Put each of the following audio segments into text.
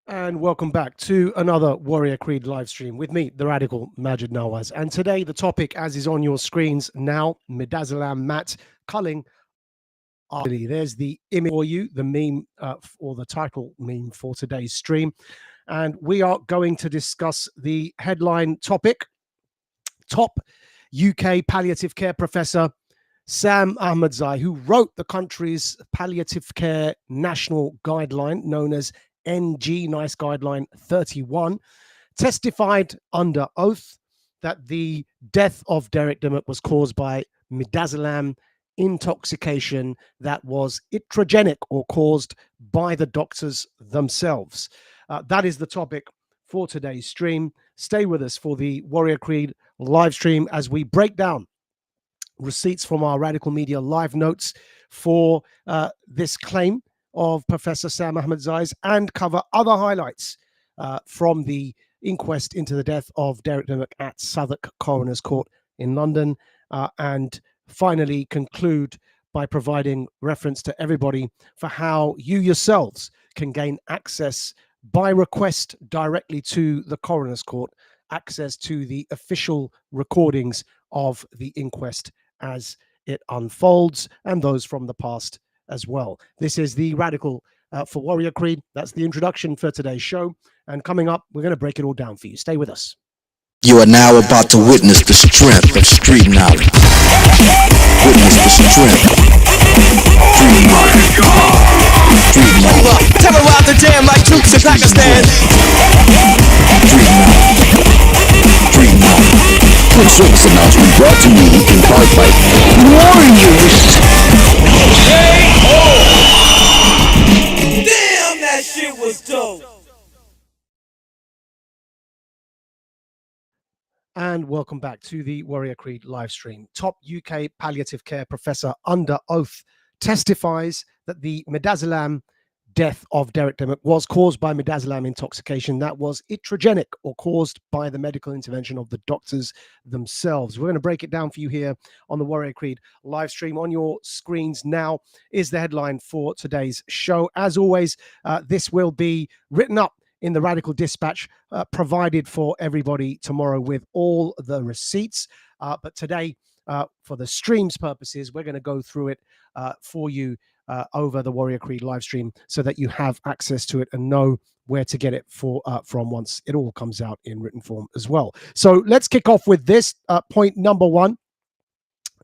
And welcome back to another Warrior Creed live stream with me, the radical Majid Nawaz. And today, the topic, as is on your screens now, Midazolam Matt culling. There's the image for you, the meme or the title meme for today's stream. And we are going to discuss the headline topic: top UK palliative care professor Sam Ahmadzai, who wrote the country's palliative care national guideline known as NG, nice guideline 31, testified under oath that the death of Derek Dimmock was caused by midazolam intoxication that was iatrogenic or caused by the doctors themselves. That is the topic for today's stream. Stay with us for the Warrior Creed live stream as we break down receipts from our Radical Media live notes for this claim of Professor Sam Ahmadzai's and cover other highlights from the inquest into the death of Derek Dimmock at Southwark Coroner's Court in London, and finally conclude by providing reference to everybody for how you yourselves can gain access by request directly to the Coroner's Court, access to the official recordings of the inquest as it unfolds, and those from the past as well. This is the Radical for Warrior Creed. That's the introduction for today's show. And coming up, we're going to break it all down for you. Stay with us. You are now about to witness the strength of street knowledge. Witness the strength. Street knowledge. Street knowledge. Terrorize the jam like troops in Pakistan. Street knowledge. Street knowledge. Quick service announcement brought to you in part by Warriors. Damn, that shit was dope. And welcome back to the Warrior Creed live stream. Top UK palliative care professor under oath testifies that the midazolam death of Derek Dimmock was caused by midazolam intoxication that was iatrogenic or caused by the medical intervention of the doctors themselves. We're going to break it down for you here on the Warrior Creed live stream. On your screens now is the headline for today's show. As always, this will be written up in the Radical Dispatch, provided for everybody tomorrow with all the receipts. But today, for the stream's purposes, we're going to go through it for you over the Warrior Creed live stream so that you have access to it and know where to get it from once it all comes out in written form as well. So let's kick off with this point number one.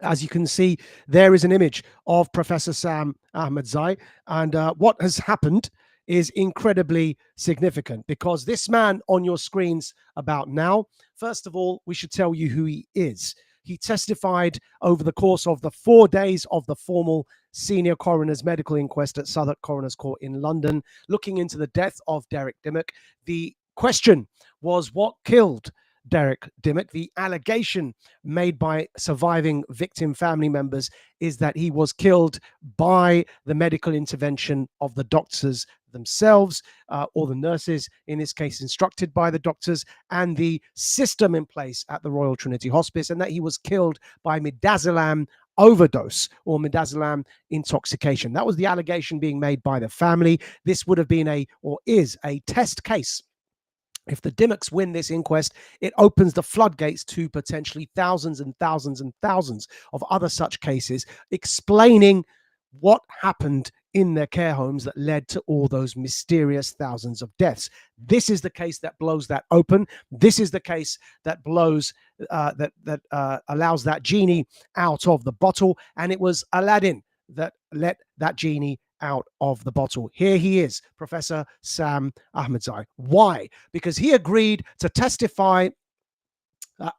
As you can see, there is an image of Professor Sam Ahmadzai, and what has happened is incredibly significant because this man on your screens about now, first of all, we should tell you who he is. He testified over the course of the 4 days of the formal senior coroner's medical inquest at Southwark Coroner's Court in London, looking into the death of Derek Dimmock. The question was, what killed Derek Dimmock? The allegation made by surviving victim family members is that he was killed by the medical intervention of the doctors themselves, or the nurses, in this case instructed by the doctors, and the system in place at the Royal Trinity Hospice, and that he was killed by midazolam overdose or midazolam intoxication. That was the allegation being made by the family. This would have been is a test case. If the Dimmocks win this inquest, it opens the floodgates to potentially thousands and thousands and thousands of other such cases, explaining what happened in their care homes that led to all those mysterious thousands of deaths. This is the case that blows that open. This is the case that blows, allows that genie out of the bottle. And it was Aladdin that let that genie out of the bottle. Here he is, Professor Sam Ahmadzai. Why? Because he agreed to testify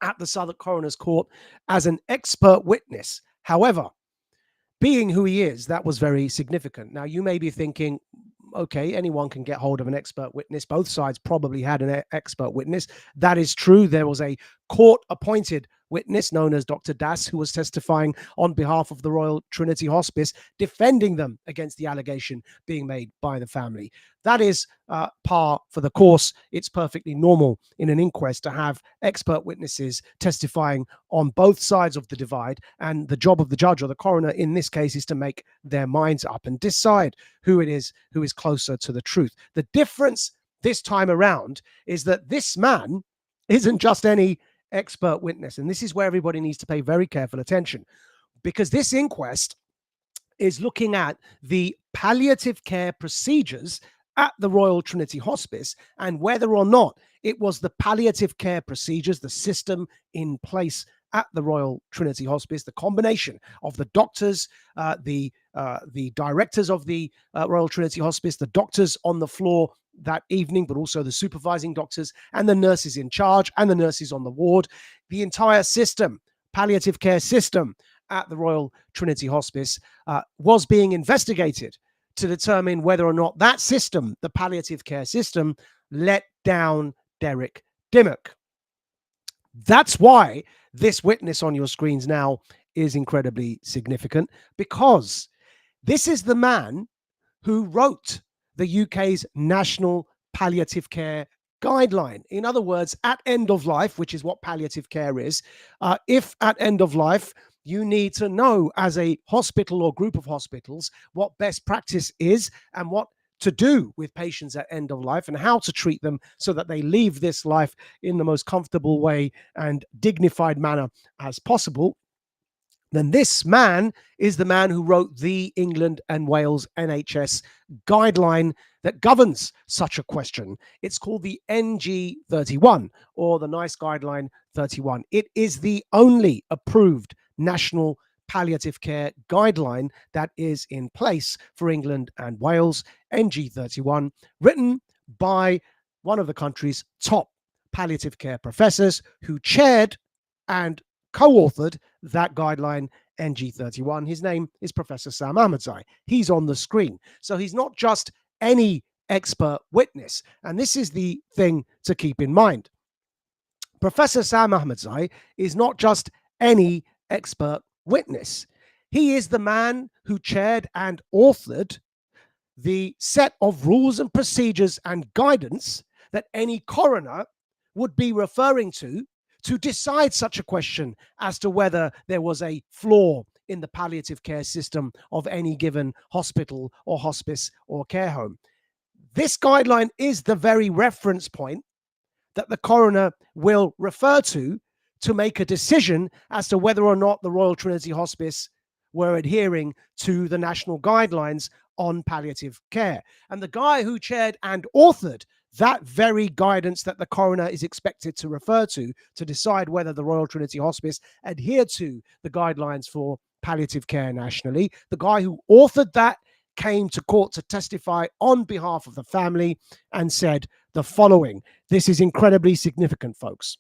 at the Southwark Coroner's Court as an expert witness. However, being who he is, that was very significant. Now, you may be thinking, okay, anyone can get hold of an expert witness. Both sides probably had an expert witness. That is true. There was a court-appointed witness known as Dr. Das, who was testifying on behalf of the Royal Trinity Hospice, defending them against the allegation being made by the family. That is par for the course. It's perfectly normal in an inquest to have expert witnesses testifying on both sides of the divide, and the job of the judge or the coroner in this case is to make their minds up and decide who it is who is closer to the truth. The difference this time around is that this man isn't just any expert witness. And this is where everybody needs to pay very careful attention, because this inquest is looking at the palliative care procedures at the Royal Trinity Hospice and whether or not it was the palliative care procedures, the system in place at the Royal Trinity Hospice, the combination of the doctors, the directors of the Royal Trinity Hospice, the doctors on the floor that evening, but also the supervising doctors and the nurses in charge and the nurses on the ward, the entire system, palliative care system at the Royal Trinity Hospice was being investigated to determine whether or not that system, the palliative care system, let down Derek Dimmock. That's why this witness on your screens now is incredibly significant, because this is the man who wrote the UK's National Palliative Care Guideline. In other words, at end of life, which is what palliative care is, if at end of life you need to know as a hospital or group of hospitals what best practice is and what to do with patients at end of life and how to treat them so that they leave this life in the most comfortable way and dignified manner as possible, then this man is the man who wrote the England and Wales NHS guideline that governs such a question. It's called the NG31, or the NICE Guideline 31. It is the only approved national palliative care guideline that is in place for England and Wales, NG31, written by one of the country's top palliative care professors who chaired and co-authored that guideline, NG31. His name is Professor Sam Ahmadzai. He's on the screen. So he's not just any expert witness. And this is the thing to keep in mind. Professor Sam Ahmadzai is not just any expert witness. He is the man who chaired and authored the set of rules and procedures and guidance that any coroner would be referring to decide such a question as to whether there was a flaw in the palliative care system of any given hospital or hospice or care home. This guideline is the very reference point that the coroner will refer to make a decision as to whether or not the Royal Trinity Hospice were adhering to the national guidelines on palliative care. And the guy who chaired and authored that very guidance that the coroner is expected to refer to decide whether the Royal Trinity Hospice adhered to the guidelines for palliative care nationally, the guy who authored that came to court to testify on behalf of the family and said the following. This is incredibly significant, folks.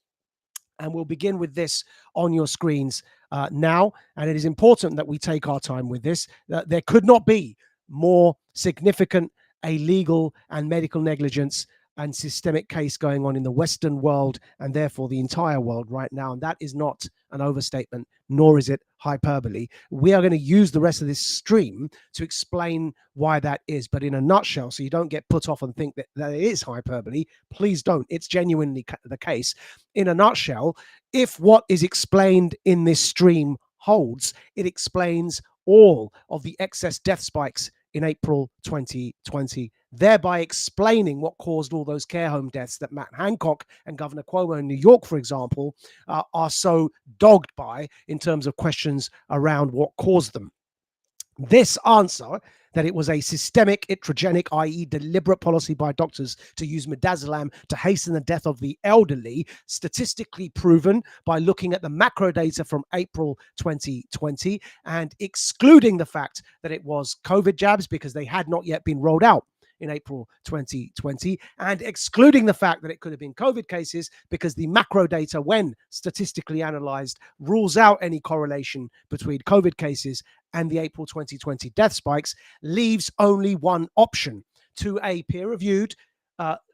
And we'll begin with this on your screens now. And it is important that we take our time with this. There could not be more significant a legal and medical negligence and systemic case going on in the Western world, and therefore the entire world right now. And that is not an overstatement, nor is it hyperbole. We are going to use the rest of this stream to explain why that is. But in a nutshell, so you don't get put off and think that it is hyperbole, please don't. It's genuinely the case. In a nutshell, if what is explained in this stream holds, it explains all of the excess death spikes in April 2020, thereby explaining what caused all those care home deaths that Matt Hancock and Governor Cuomo in New York, for example, are so dogged by in terms of questions around what caused them. This answer, that it was a systemic iatrogenic, i.e. deliberate policy by doctors to use midazolam to hasten the death of the elderly, statistically proven by looking at the macro data from April 2020 and excluding the fact that it was COVID jabs because they had not yet been rolled out in April 2020, and excluding the fact that it could have been COVID cases because the macro data, when statistically analyzed, rules out any correlation between COVID cases and the April 2020 death spikes, leaves only one option: to a peer-reviewed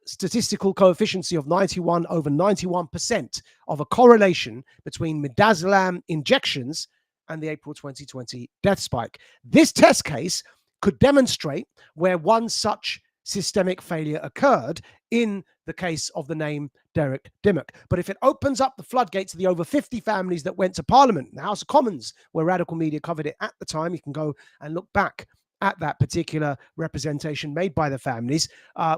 statistical coefficient of 91 over 91% of a correlation between midazolam injections and the April 2020 death spike. This test case could demonstrate where one such systemic failure occurred in the case of the name Derek Dimmock. But if it opens up the floodgates to the over 50 families that went to Parliament, the House of Commons, where Radical Media covered it at the time, you can go and look back at that particular representation made by the families,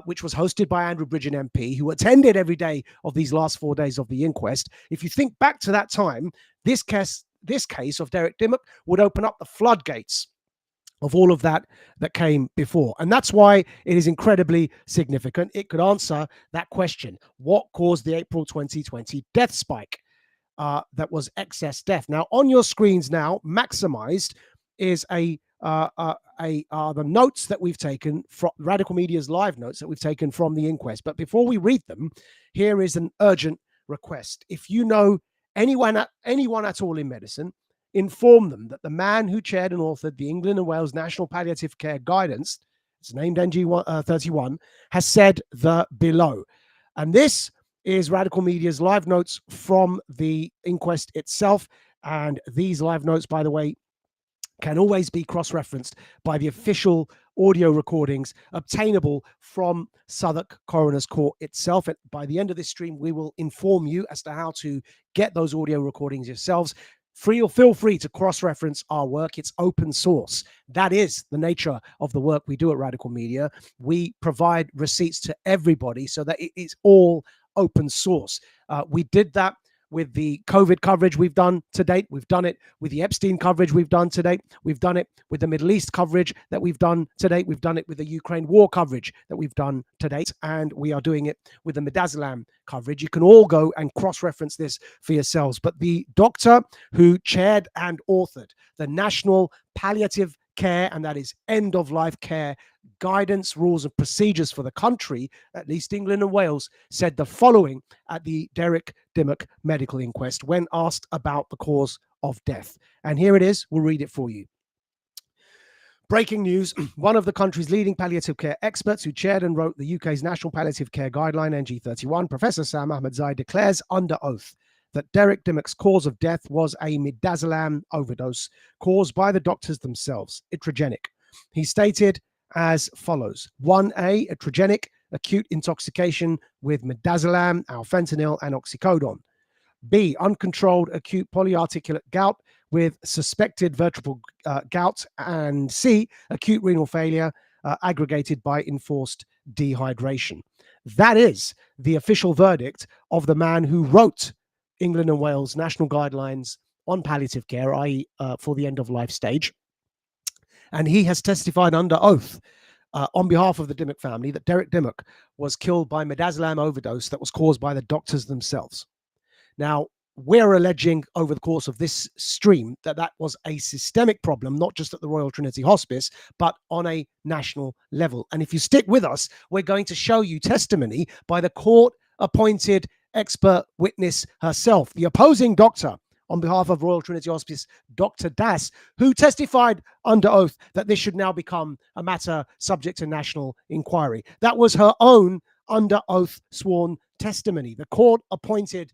which was hosted by Andrew Bridgen MP, who attended every day of these last 4 days of the inquest. If you think back to that time, this case of Derek Dimmock would open up the floodgates of all of that came before. And that's why it is incredibly significant. It could answer that question. What caused the April 2020 death spike? That was excess death. Now, on your screens now, maximized, is the notes that we've taken from Radical Media's live notes that we've taken from the inquest. But before we read them, here is an urgent request. If you know anyone at all in medicine, inform them that the man who chaired and authored the England and Wales National Palliative Care Guidance, it's named NG31, has said the below. And this is Radical Media's live notes from the inquest itself. And these live notes, by the way, can always be cross-referenced by the official audio recordings obtainable from Southwark Coroner's Court itself. And by the end of this stream, we will inform you as to how to get those audio recordings yourselves. Feel free to cross-reference our work. It's open source. That is the nature of the work we do at Radical Media. We provide receipts to everybody so that it is all open source. We did that with the COVID coverage we've done to date. We've done it with the Epstein coverage we've done to date. We've done it with the Middle East coverage that we've done to date. We've done it with the Ukraine war coverage that we've done to date. And we are doing it with the Midazolam coverage. You can all go and cross-reference this for yourselves. But the doctor who chaired and authored the National Palliative Care, and that is end-of-life care guidance, rules and procedures for the country, at least England and Wales, said the following at the Derek Dimmock medical inquest when asked about the cause of death. And here it is. We'll read it for you. Breaking news. One of the country's leading palliative care experts who chaired and wrote the UK's National Palliative Care Guideline, NG31, Professor Sam Ahmadzai, declares under oath that Derek Dimmock's cause of death was a midazolam overdose caused by the doctors themselves, iatrogenic. He stated as follows: 1A, iatrogenic acute intoxication with midazolam, alfentanil, and oxycodone. B, uncontrolled acute polyarticulate gout with suspected vertebral gout. And C, acute renal failure aggregated by enforced dehydration. That is the official verdict of the man who wrote England and Wales national guidelines on palliative care, i.e. For the end of life stage. And he has testified under oath on behalf of the Dimmock family that Derek Dimmock was killed by midazolam overdose that was caused by the doctors themselves. Now, we're alleging over the course of this stream that that was a systemic problem, not just at the Royal Trinity Hospice, but on a national level. And if you stick with us, we're going to show you testimony by the court-appointed expert witness herself, the opposing doctor on behalf of Royal Trinity Hospice, Dr. Das, who testified under oath that this should now become a matter subject to national inquiry. That was her own under oath sworn testimony. The court-appointed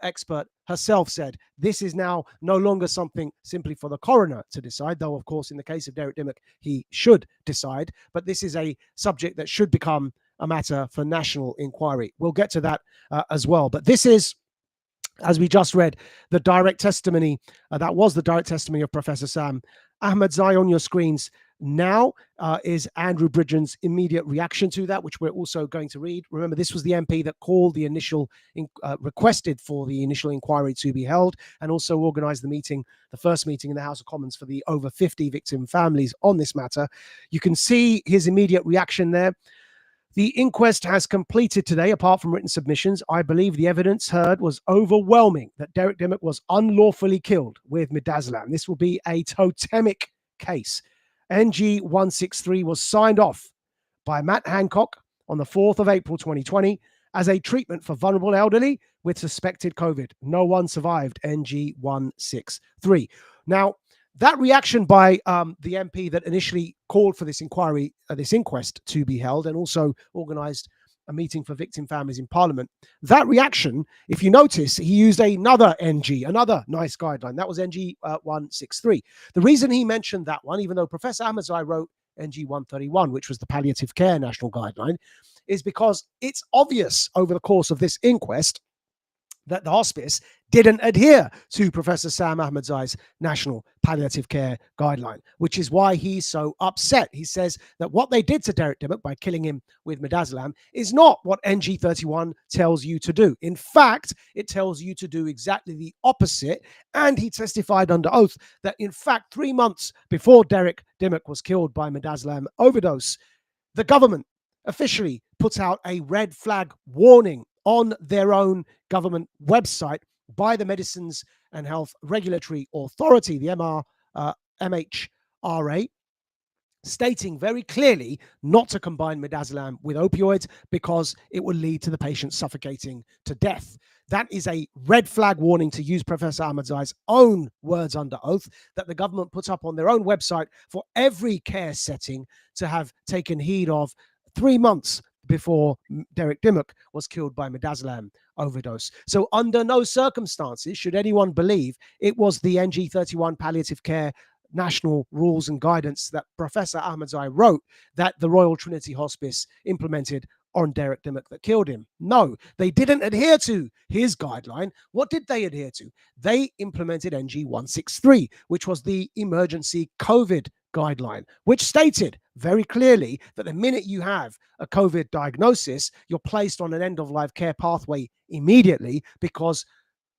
expert herself said this is now no longer something simply for the coroner to decide, though, of course, in the case of Derek Dimmock, he should decide. But this is a subject that should become a matter for national inquiry. We'll get to that as well. But this is, as we just read, the direct testimony. That was the direct testimony of Professor Sam Ahmadzai. On your screens now is Andrew Bridgen's immediate reaction to that, which we're also going to read. Remember, this was the MP that called the initial, requested for the initial inquiry to be held, and also organised the meeting, the first meeting in the House of Commons for the over 50 victim families on this matter. You can see his immediate reaction there. The inquest has completed today, apart from written submissions. I believe the evidence heard was overwhelming that Derek Dimmock was unlawfully killed with midazolam. This will be a totemic case. NG 163 was signed off by Matt Hancock on the 4th of April 2020 as a treatment for vulnerable elderly with suspected COVID. No one survived. NG 163. Now, that reaction by the MP that initially called for this inquiry, this inquest to be held, and also organised a meeting for victim families in Parliament, that reaction, if you notice, he used another NG, another nice guideline. That was NG 163. The reason he mentioned that one, even though Professor Ahmadzai wrote NG 131, which was the Palliative Care National Guideline, is because it's obvious over the course of this inquest that the hospice didn't adhere to Professor Sam Ahmadzai's National Palliative Care Guideline, which is why he's so upset. He says that what they did to Derek Dimmock by killing him with Midazolam is not what NG31 tells you to do. In fact, it tells you to do exactly the opposite. And he testified under oath that, in fact, 3 months before Derek Dimmock was killed by Midazolam overdose, the government officially put out a red flag warning on their own government website by the Medicines and Health Regulatory Authority, the MHRA, stating very clearly not to combine midazolam with opioids because it will lead to the patient suffocating to death. That is a red flag warning, to use Professor Ahmadzai's own words under oath, that the government put up on their own website for every care setting to have taken heed of 3 months before Derek Dimmock was killed by midazolam overdose. So under no circumstances should anyone believe it was the NG31 palliative care national rules and guidance that Professor Ahmadzai wrote that the Royal Trinity Hospice implemented on Derek Dimmock that killed him. No, they didn't adhere to his guideline. What did they adhere to? They implemented NG163, which was the emergency COVID guideline, which stated very clearly that the minute you have a COVID diagnosis, you're placed on an end-of-life care pathway immediately because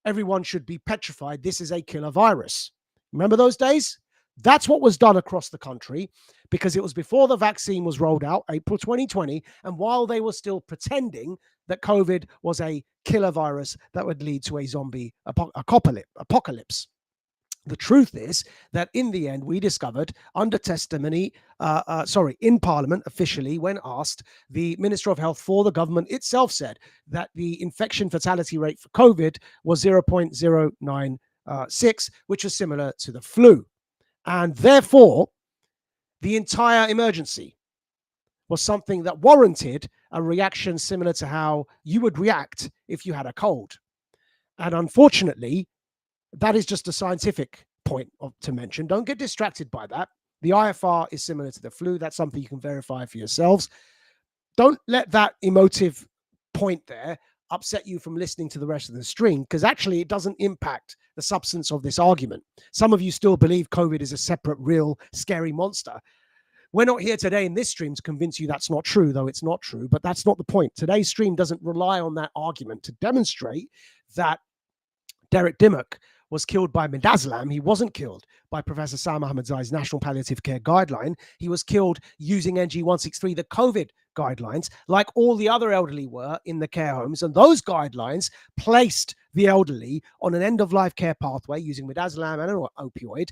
everyone should be petrified this is a killer virus. Remember those days? That's what was done across the country because it was before the vaccine was rolled out, April 2020, and while they were still pretending that COVID was a killer virus that would lead to a zombie apocalypse. The truth is that in the end, we discovered under testimony, in Parliament officially, when asked, the Minister of Health for the government itself said that the infection fatality rate for COVID was 0.096, which was similar to the flu. And therefore, the entire emergency was something that warranted a reaction similar to how you would react if you had a cold. And unfortunately, that is just a scientific point to mention. Don't get distracted by that. The IFR is similar to the flu. That's something you can verify for yourselves. Don't let that emotive point there upset you from listening to the rest of the stream, because actually it doesn't impact the substance of this argument. Some of you still believe COVID is a separate, real, scary monster. We're not here today in this stream to convince you that's not true, though it's not true, but that's not the point. Today's stream doesn't rely on that argument to demonstrate that Derek Dimmock was killed by midazolam. He wasn't killed by Professor Sam Ahmadzai's National Palliative Care Guideline. He was killed using NG163, the COVID guidelines, like all the other elderly were in the care homes. And those guidelines placed the elderly on an end-of-life care pathway using midazolam and an opioid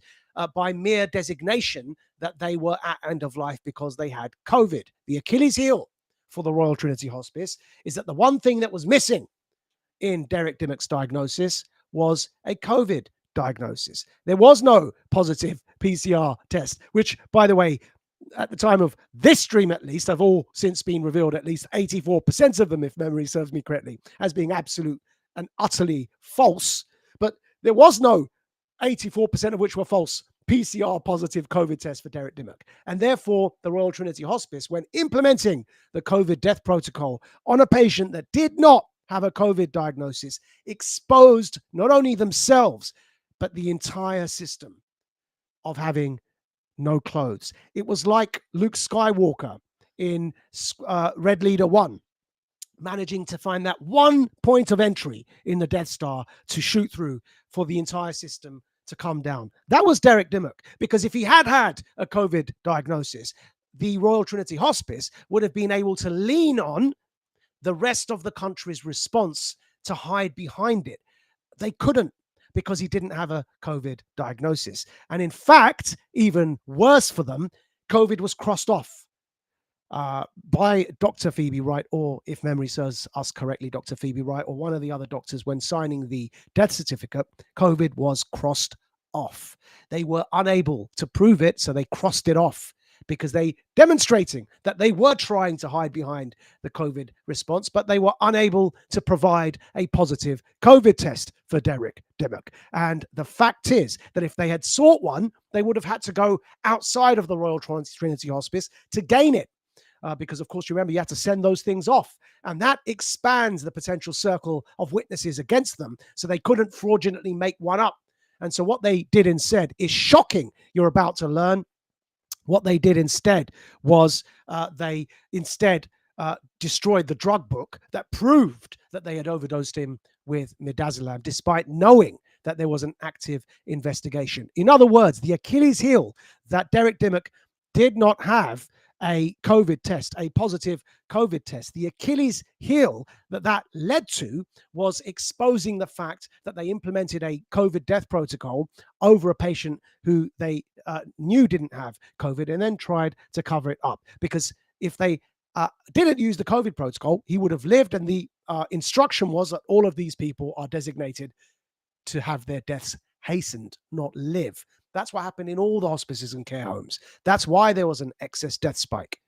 by mere designation that they were at end of life because they had COVID. The Achilles heel for the Royal Trinity Hospice is that the one thing that was missing in Derek Dimmock's diagnosis was a COVID diagnosis. There was no positive PCR test, which, by the way, at the time of this stream at least, have all since been revealed, at least 84% of them, if memory serves me correctly, as being absolute and utterly false. But there was no 84% of which were false PCR positive COVID tests for Derek Dimmock. And therefore, the Royal Trinity Hospice, when implementing the COVID death protocol on a patient that did not have a COVID diagnosis, exposed not only themselves, but the entire system of having no clothes. It was like Luke Skywalker in Red Leader 1, managing to find that one point of entry in the Death Star to shoot through for the entire system to come down. That was Derek Dimmock, because if he had had a COVID diagnosis, the Royal Trinity Hospice would have been able to lean on the rest of the country's response to hide behind it. They couldn't, because he didn't have a COVID diagnosis. And in fact, even worse for them, COVID was crossed off by Dr. Phoebe Wright, or if memory serves us correctly, Dr. Phoebe Wright, or one of the other doctors when signing the death certificate. COVID was crossed off. They were unable to prove it, so they crossed it off, because they demonstrating that they were trying to hide behind the COVID response, but they were unable to provide a positive COVID test for Derek Dimmock. And the fact is that if they had sought one, they would have had to go outside of the Royal Trinity Hospice to gain it. because, of course, you remember you had to send those things off. And that expands the potential circle of witnesses against them, so they couldn't fraudulently make one up. And so what they did instead is shocking. You're about to learn. What they did instead was they destroyed the drug book that proved that they had overdosed him with midazolam, despite knowing that there was an active investigation. In other words, the Achilles heel that Derek Dimmock did not have a COVID test, a positive COVID test. The Achilles heel that led to was exposing the fact that they implemented a COVID death protocol over a patient who they knew didn't have COVID, and then tried to cover it up. Because if they didn't use the COVID protocol, he would have lived, and the instruction was that all of these people are designated to have their deaths hastened, not live. That's what happened in all the hospices and care homes. That's why there was an excess death spike.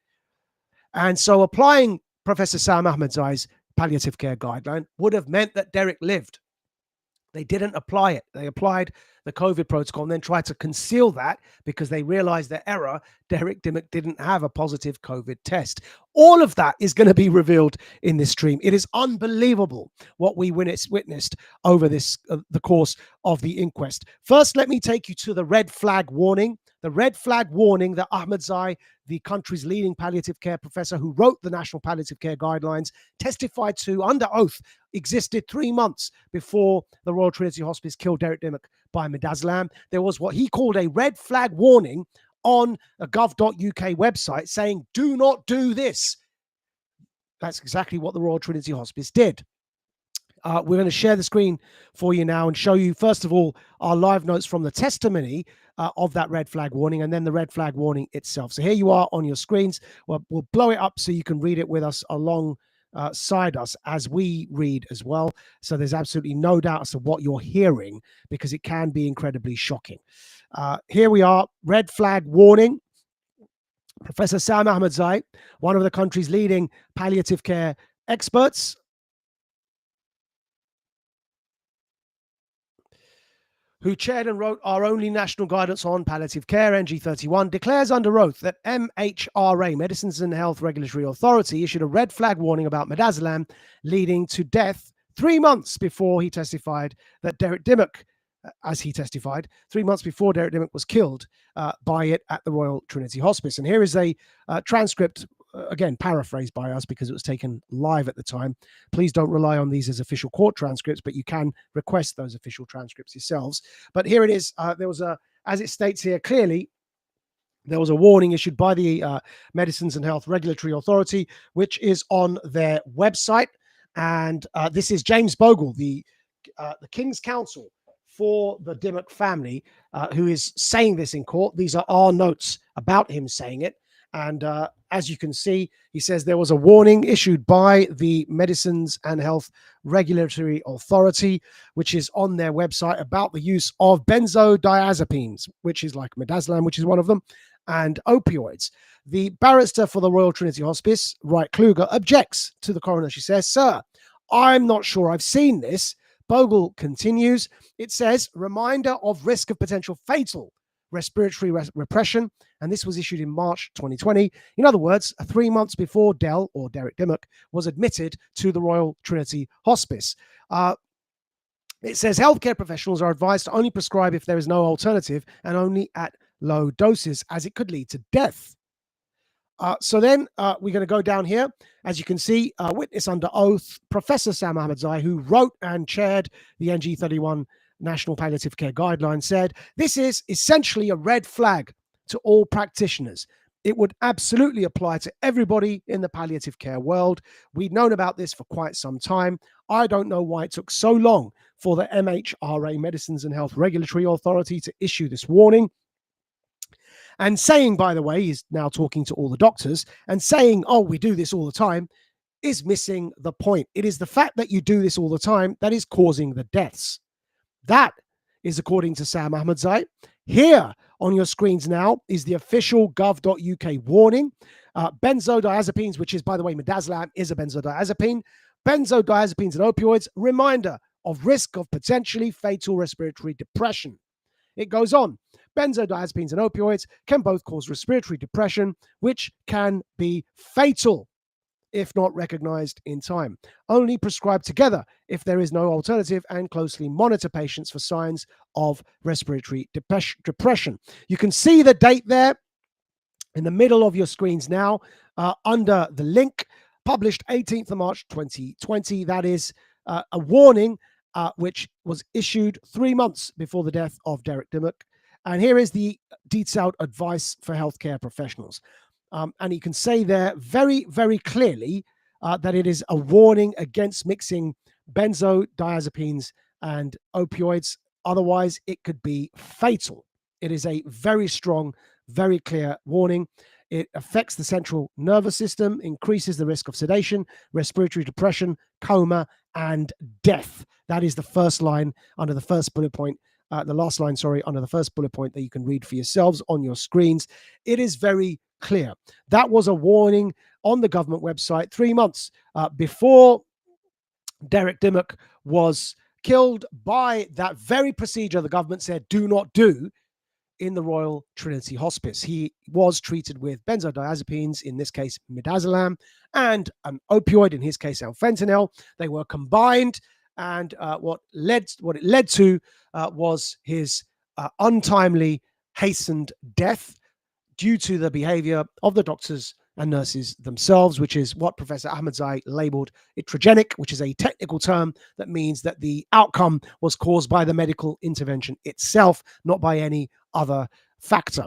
And so applying Professor Sam Ahmadzai's palliative care guideline would have meant that Derek lived. They didn't apply it. They applied the COVID protocol and then tried to conceal that because they realized their error. Derek Dimmock didn't have a positive COVID test. All of that is going to be revealed in this stream. It is unbelievable what we witnessed over this the course of the inquest. First, let me take you to the red flag warning. The red flag warning that Ahmadzai, the country's leading palliative care professor who wrote the National Palliative Care Guidelines, testified to under oath, existed 3 months before the Royal Trinity Hospice killed Derek Dimmock by midazolam. There was what he called a red flag warning on a gov.uk website saying, do not do this. That's exactly what the Royal Trinity Hospice did. We're going to share the screen for you now and show you, first of all, our live notes from the testimony of that red flag warning, and then the red flag warning itself. So here you are on your screens. We'll blow it up so you can read it with us alongside us as we read as well. So there's absolutely no doubt as to what you're hearing, because it can be incredibly shocking. Here we are, red flag warning. Professor Sam Ahmadzai, one of the country's leading palliative care experts, who chaired and wrote our only national guidance on palliative care, NG31, declares under oath that MHRA, Medicines and Health Regulatory Authority, issued a red flag warning about midazolam leading to death 3 months before he testified that Derek Dimmock, 3 months before Derek Dimmock was killed by it at the Royal Trinity Hospice. And here is a transcript, again, paraphrased by us because it was taken live at the time. Please don't rely on these as official court transcripts, but you can request those official transcripts yourselves. But here it is. There was as it states here clearly, there was a warning issued by the Medicines and Health Regulatory Authority, which is on their website. And this is James Bogle, the King's Counsel for the Dimmock family, who is saying this in court. These are our notes about him saying it. And as you can see, he says there was a warning issued by the Medicines and Health Regulatory Authority, which is on their website, about the use of benzodiazepines, which is like midazolam, which is one of them, and opioids. The barrister for the Royal Trinity Hospice, Wright Kluger, objects to the coroner. She says, "Sir, I'm not sure I've seen this." Bogle continues. It says, "Reminder of risk of potential fatal respiratory repression," and this was issued in March 2020. In other words, 3 months before Del, or Derek Dimmock, was admitted to the Royal Trinity Hospice. It says healthcare professionals are advised to only prescribe if there is no alternative and only at low doses, as it could lead to death. So then we're going to go down here. As you can see, witness under oath, Professor Sam Ahmadzai, who wrote and chaired the NG31 National Palliative Care Guidelines, said, "This is essentially a red flag to all practitioners. It would absolutely apply to everybody in the palliative care world. We've known about this for quite some time. I don't know why it took so long for the MHRA, Medicines and Health Regulatory Authority, to issue this warning." And saying, by the way, he's now talking to all the doctors, and saying, "Oh, we do this all the time," is missing the point. It is the fact that you do this all the time that is causing the deaths. That is according to Sam Ahmadzai. Here on your screens now is the official gov.uk warning. Benzodiazepines, which is, by the way, midazolam is a benzodiazepine. Benzodiazepines and opioids, reminder of risk of potentially fatal respiratory depression. It goes on. benzodiazepines and opioids can both cause respiratory depression, which can be fatal if not recognized in time. Only prescribed together if there is no alternative, and closely monitor patients for signs of respiratory depression. You can see the date there in the middle of your screens now, under the link, published 18th of March 2020. That is a warning which was issued 3 months before the death of Derek Dimmock. And here is the detailed advice for healthcare professionals. And you can say there very, very clearly that it is a warning against mixing benzodiazepines and opioids. Otherwise, it could be fatal. It is a very strong, very clear warning. It affects the central nervous system, increases the risk of sedation, respiratory depression, coma, and death. That is the first line under the first bullet point. The last line, sorry, under the first bullet point that you can read for yourselves on your screens. It is very clear. That was a warning on the government website 3 months before Derek Dimmock was killed by that very procedure the government said do not do in the Royal Trinity Hospice. He was treated with benzodiazepines, in this case Midazolam, and an opioid, in his case fentanyl. They were combined, and what it led to was his untimely, hastened death due to the behavior of the doctors and nurses themselves, which is what Professor Ahmadzai labeled iatrogenic, which is a technical term that means that the outcome was caused by the medical intervention itself, not by any other factor.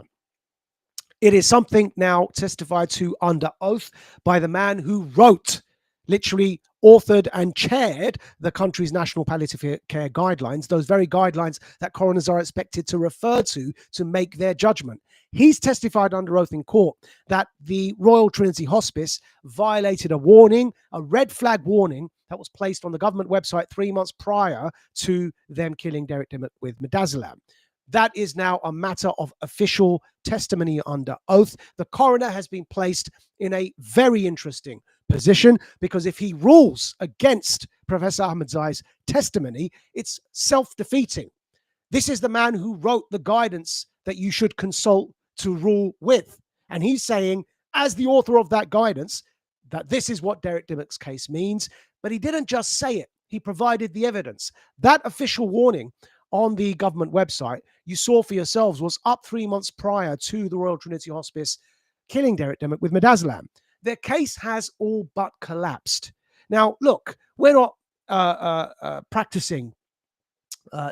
It is something now testified to under oath by the man who wrote, literally authored and chaired the country's national palliative care guidelines, those very guidelines that coroners are expected to refer to make their judgment. He's testified under oath in court that the Royal Trinity Hospice violated a warning, a red flag warning that was placed on the government website 3 months prior to them killing Derek Dimmock with Midazolam. That is now a matter of official testimony under oath. The coroner has been placed in a very interesting position, because if he rules against Professor Ahmadzai's testimony, it's self-defeating. This is the man who wrote the guidance that you should consult to rule with. And he's saying, as the author of that guidance, that this is what Derek Dimmock's case means. But he didn't just say it. He provided the evidence. That official warning on the government website, you saw for yourselves, was up 3 months prior to the Royal Trinity Hospice killing Derek Dimmock with Midazolam. Their case has all but collapsed. Now, look, we're not practicing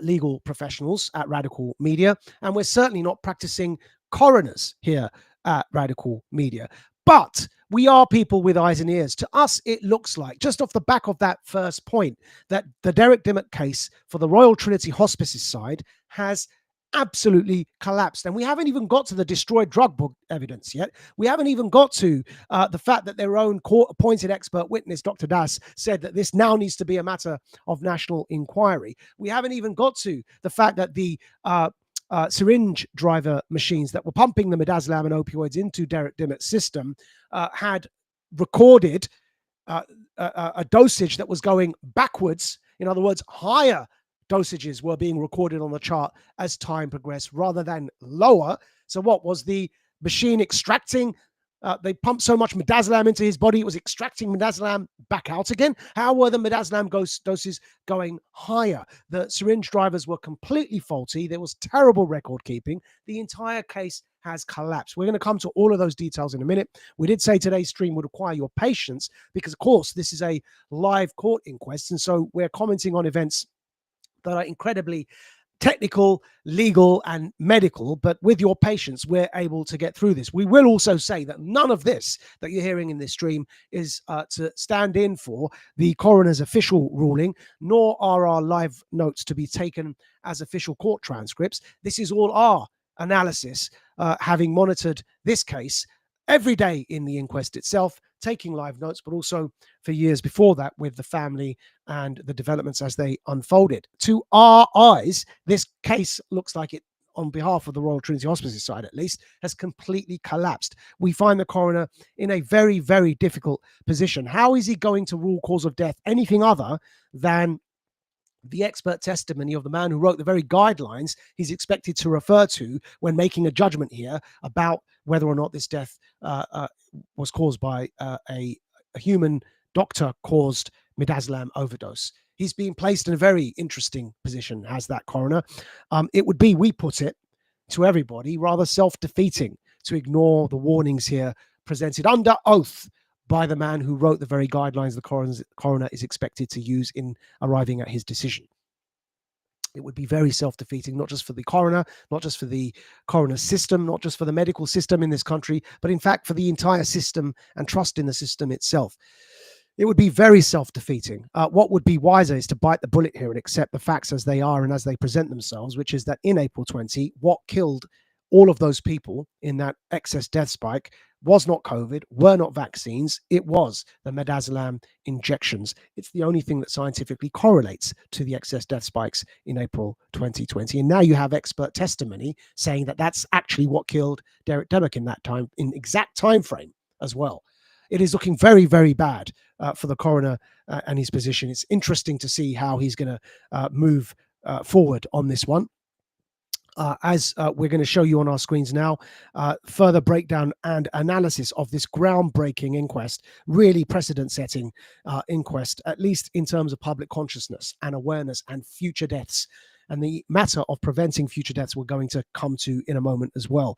legal professionals at Radical Media, and we're certainly not practicing coroners here at Radical Media. But we are people with eyes and ears. To us, it looks like, just off the back of that first point, that the Derek Dimmock case for the Royal Trinity Hospice's side has absolutely collapsed. And we haven't even got to the destroyed drug book evidence yet. We haven't even got to the fact that their own court-appointed expert witness, Dr. Das, said that this now needs to be a matter of national inquiry. We haven't even got to the fact that the syringe driver machines that were pumping the midazolam and opioids into Derek Dimmock's system had recorded a dosage that was going backwards. In other words, higher dosages were being recorded on the chart as time progressed rather than lower. So what was the machine extracting? They pumped so much midazolam into his body, it was extracting midazolam back out again. How were the midazolam doses going higher? The syringe drivers were completely faulty. There was terrible record keeping. The entire case has collapsed. We're going to come to all of those details in a minute. We did say today's stream would require your patience because, of course, this is a live court inquest. And so we're commenting on events that are incredibly technical, legal, and medical, but with your patience, we're able to get through this. We will also say that none of this that you're hearing in this stream is to stand in for the coroner's official ruling, nor are our live notes to be taken as official court transcripts. This is all our analysis, having monitored this case every day in the inquest itself, taking live notes, but also for years before that with the family and the developments as they unfolded. To our eyes, this case looks like it, on behalf of the Royal Trinity Hospice's side at least, has completely collapsed. We find the coroner in a very, very difficult position. How is he going to rule cause of death anything other than the expert testimony of the man who wrote the very guidelines he's expected to refer to when making a judgment here about whether or not this death was caused by a human doctor-caused midazolam overdose. He's being placed in a very interesting position as that coroner. It would be, we put it to everybody, rather self-defeating to ignore the warnings here presented under oath by the man who wrote the very guidelines the coroner is expected to use in arriving at his decision. It would be very self-defeating, not just for the coroner, not just for the coroner system, not just for the medical system in this country, but in fact for the entire system and trust in the system itself. It would be very self-defeating. What would be wiser is to bite the bullet here and accept the facts as they are and as they present themselves, which is that in April 20, what killed all of those people in that excess death spike was not COVID, were not vaccines. It was the midazolam injections. It's the only thing that scientifically correlates to the excess death spikes in April 2020. And now you have expert testimony saying that that's actually what killed Derek Dimmock in that time, in exact time frame as well. It is looking very, very bad for the coroner and his position. It's interesting to see how he's going to move forward on this one. As we're going to show you on our screens now, further breakdown and analysis of this groundbreaking inquest, really precedent-setting inquest, at least in terms of public consciousness and awareness and future deaths. And the matter of preventing future deaths we're going to come to in a moment as well.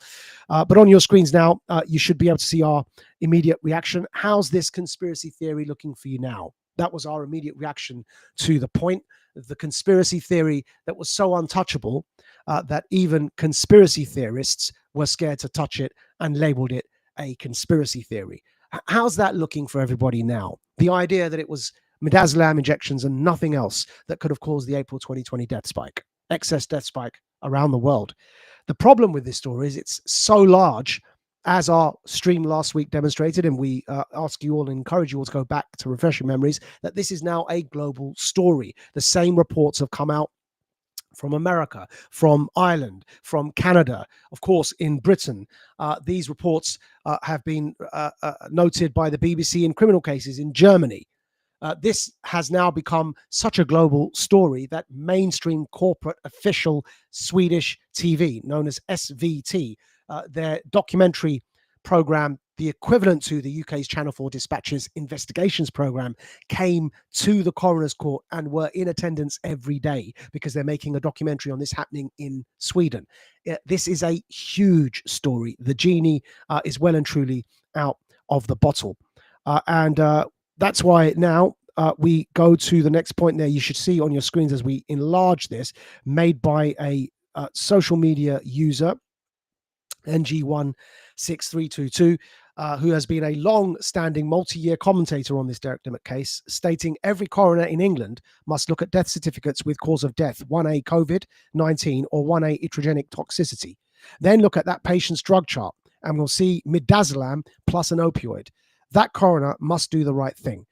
But on your screens now, you should be able to see our immediate reaction. How's this conspiracy theory looking for you now? That was our immediate reaction to the point. The conspiracy theory that was so untouchable that even conspiracy theorists were scared to touch it and labeled it a conspiracy theory. How's that looking for everybody now? The idea that it was midazolam injections and nothing else that could have caused the April 2020 death spike, excess death spike around the world. The problem with this story is it's so large, as our stream last week demonstrated, and we ask you all and encourage you all to go back to refresh your memories, that this is now a global story. The same reports have come out from America, from Ireland, from Canada, of course, in Britain. These reports have been noted by the BBC in criminal cases in Germany. This has now become such a global story that mainstream corporate official Swedish TV, known as SVT, their documentary program, the equivalent to the UK's Channel 4 Dispatches investigations program, came to the coroner's court and were in attendance every day because they're making a documentary on this happening in Sweden. This is a huge story. The genie is well and truly out of the bottle. And that's why now we go to the next point there. You should see on your screens as we enlarge this, made by a social media user, NG16322, who has been a long-standing multi-year commentator on this Derek Dimmock case, stating every coroner in England must look at death certificates with cause of death, 1A COVID-19 or 1A iatrogenic toxicity. Then look at that patient's drug chart and we'll see midazolam plus an opioid. That coroner must do the right thing.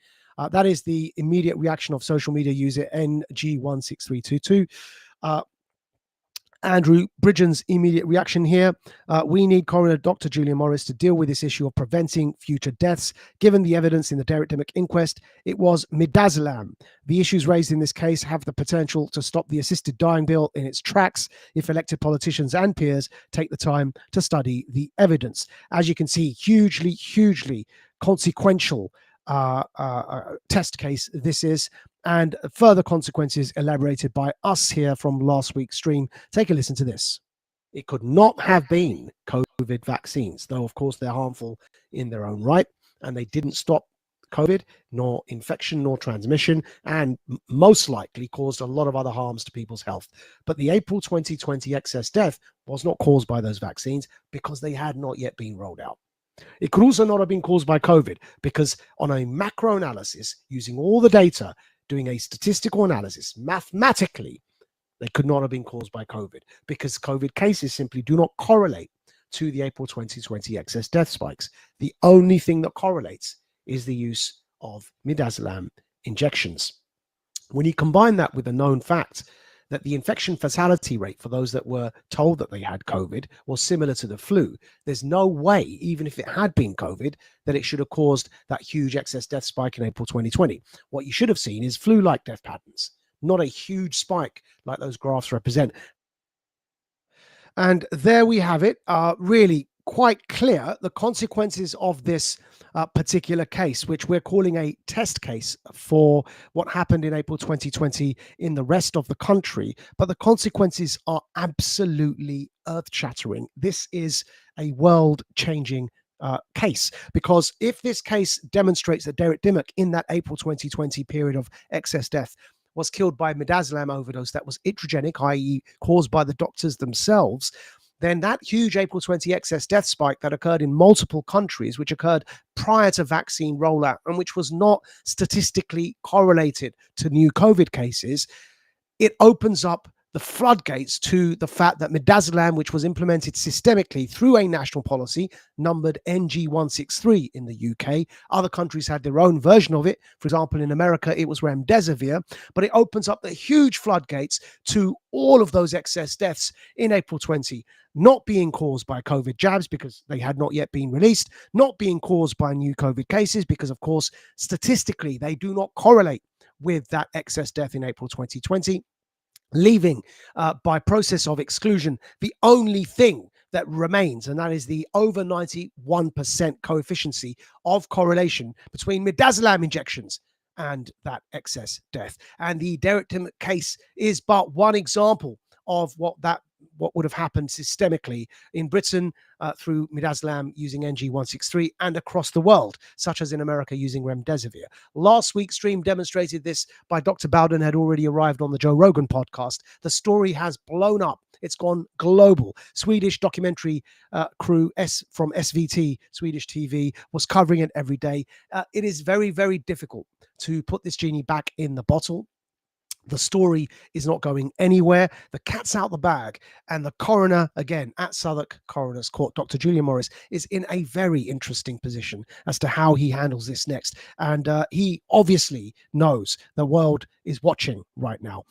That is the immediate reaction of social media user NG16322. Andrew Bridgen's immediate reaction here. We need coroner Dr. Julia Morris to deal with this issue of preventing future deaths. Given the evidence in the Derek Dimmock inquest, it was midazolam. The issues raised in this case have the potential to stop the assisted dying bill in its tracks if elected politicians and peers take the time to study the evidence. As you can see, hugely consequential test case this is, and further consequences elaborated by us here from last week's stream. Take a listen to this. It could not have been COVID vaccines, though of course they're harmful in their own right, and they didn't stop COVID, nor infection, nor transmission, and most likely caused a lot of other harms to people's health. But the April 2020 excess death was not caused by those vaccines because they had not yet been rolled out. It could also not have been caused by COVID because on a macro analysis, using all the data, doing a statistical analysis, mathematically, they could not have been caused by COVID because COVID cases simply do not correlate to the April 2020 excess death spikes. The only thing that correlates is the use of midazolam injections. When you combine that with the known fact that the infection fatality rate for those that were told that they had COVID was similar to the flu, there's no way, even if it had been COVID, that it should have caused that huge excess death spike in April 2020. What you should have seen is flu-like death patterns. not a huge spike like those graphs represent. And there we have it, really quite clear the consequences of this particular case, which we're calling a test case for what happened in April 2020 in the rest of the country. But the consequences are absolutely earth-shattering. This is a world-changing case, because if this case demonstrates that Derek Dimmock in that April 2020 period of excess death was killed by midazolam overdose that was iatrogenic, i.e. caused by the doctors themselves, then that huge April 20 excess death spike that occurred in multiple countries, which occurred prior to vaccine rollout and which was not statistically correlated to new COVID cases, it opens up the floodgates to the fact that midazolam, which was implemented systemically through a national policy numbered NG163 in the UK. Other countries had their own version of it. For example, in America, it was remdesivir, but it opens up the huge floodgates to all of those excess deaths in April 20, not being caused by COVID jabs because they had not yet been released, not being caused by new COVID cases because, of course, statistically, they do not correlate with that excess death in April 2020. Leaving by process of exclusion the only thing that remains, and that is the over 91% coefficient of correlation between midazolam injections and that excess death. And the Derek Dimmock case is but one example of what would have happened systemically in Britain through midazolam using NG163 and across the world, such as in America using remdesivir. Last week's stream demonstrated this by Dr. Bowden had already arrived on the Joe Rogan podcast. The story has blown up. It's gone global. Swedish documentary crew from SVT, Swedish TV, was covering it every day. It is very, very difficult to put this genie back in the bottle. The story is not going anywhere. The cat's out the bag. And the coroner, again, at Southwark Coroner's Court, Dr. Julian Morris, is in a very interesting position as to how he handles this next. And he obviously knows the world is watching right now.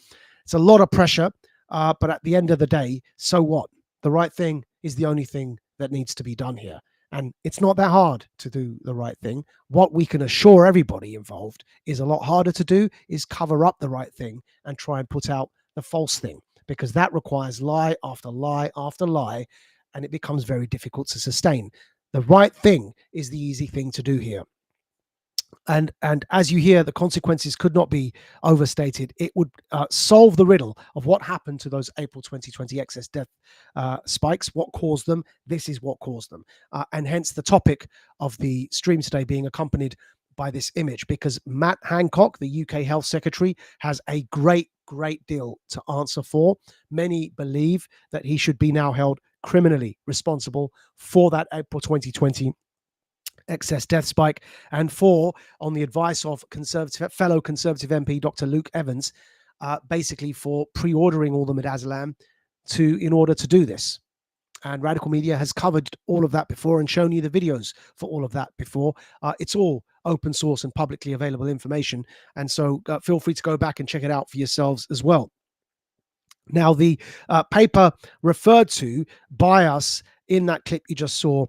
It's a lot of pressure, but at the end of the day, so what? The right thing is the only thing that needs to be done here. And it's not that hard to do the right thing. What we can assure everybody involved is a lot harder to do is cover up the right thing and try and put out the false thing, because that requires lie after lie after lie, and it becomes very difficult to sustain. The right thing is the easy thing to do here. And as you hear, the consequences could not be overstated. It would solve the riddle of what happened to those April 2020 excess death spikes. What caused them? This is what caused them. And hence the topic of the stream today being accompanied by this image, because Matt Hancock, the UK Health Secretary, has a great deal to answer for. Many believe that he should be now held criminally responsible for that April 2020 excess death spike, and for, on the advice of fellow Conservative MP Dr. Luke Evans, basically for pre-ordering all the midazolam in order to do this. And Radical Media has covered all of that before and shown you the videos for all of that before. It's all open source and publicly available information, and so feel free to go back and check it out for yourselves as well. Now, the paper referred to by us in that clip you just saw,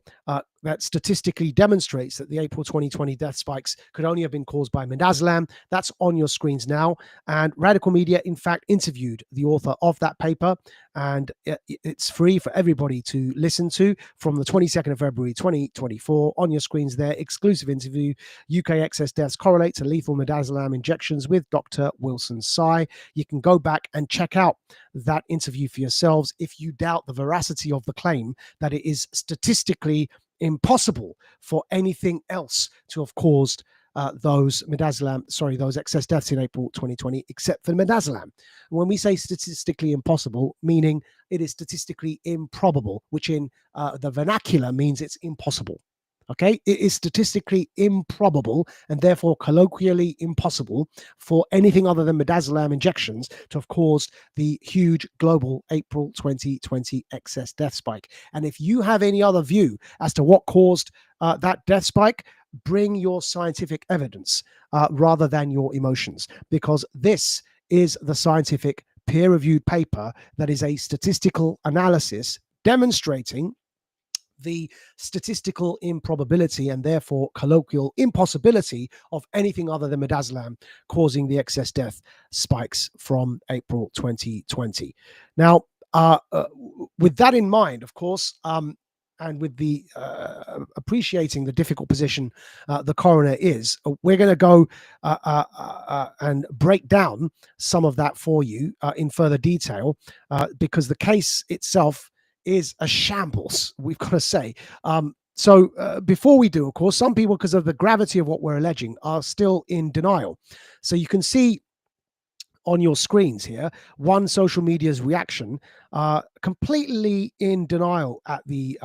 that statistically demonstrates that the April 2020 death spikes could only have been caused by midazolam. That's on your screens now. And Radical Media, in fact, interviewed the author of that paper, and it's free for everybody to listen to from the 22nd of February 2024. On your screens there, exclusive interview, UK excess deaths correlate to lethal midazolam injections with Dr. Wilson Tsai. You can go back and check out that interview for yourselves if you doubt the veracity of the claim that it is statistically impossible for anything else to have caused those excess deaths in April 2020, except for midazolam. When we say statistically impossible, meaning it is statistically improbable, which in the vernacular means it's impossible. Okay, it is statistically improbable and therefore colloquially impossible for anything other than midazolam injections to have caused the huge global April 2020 excess death spike. And if you have any other view as to what caused that death spike, bring your scientific evidence rather than your emotions, because this is the scientific peer-reviewed paper that is a statistical analysis demonstrating the statistical improbability and therefore colloquial impossibility of anything other than midazolam causing the excess death spikes from April 2020. Now, with that in mind, of course, and with the appreciating the difficult position the coroner is, we're going to go and break down some of that for you in further detail, because the case itself is a shambles, we've got to say. So before we do, of course, some people, because of the gravity of what we're alleging, are still in denial. So you can see on your screens here, one social media's reaction, completely in denial at the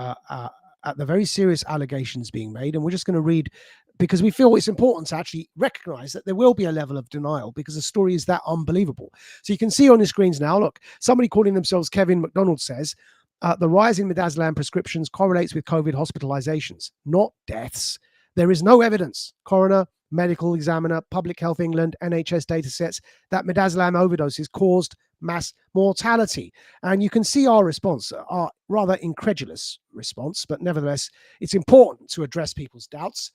very serious allegations being made. And we're just going to read, because we feel it's important to actually recognize that there will be a level of denial because the story is that unbelievable. So you can see on your screens now, look, somebody calling themselves Kevin McDonald says, the rise in midazolam prescriptions correlates with COVID hospitalizations, not deaths. There is no evidence, coroner, medical examiner, Public Health England, NHS datasets, that midazolam overdoses caused mass mortality. And you can see our response, our rather incredulous response, but nevertheless, it's important to address people's doubts.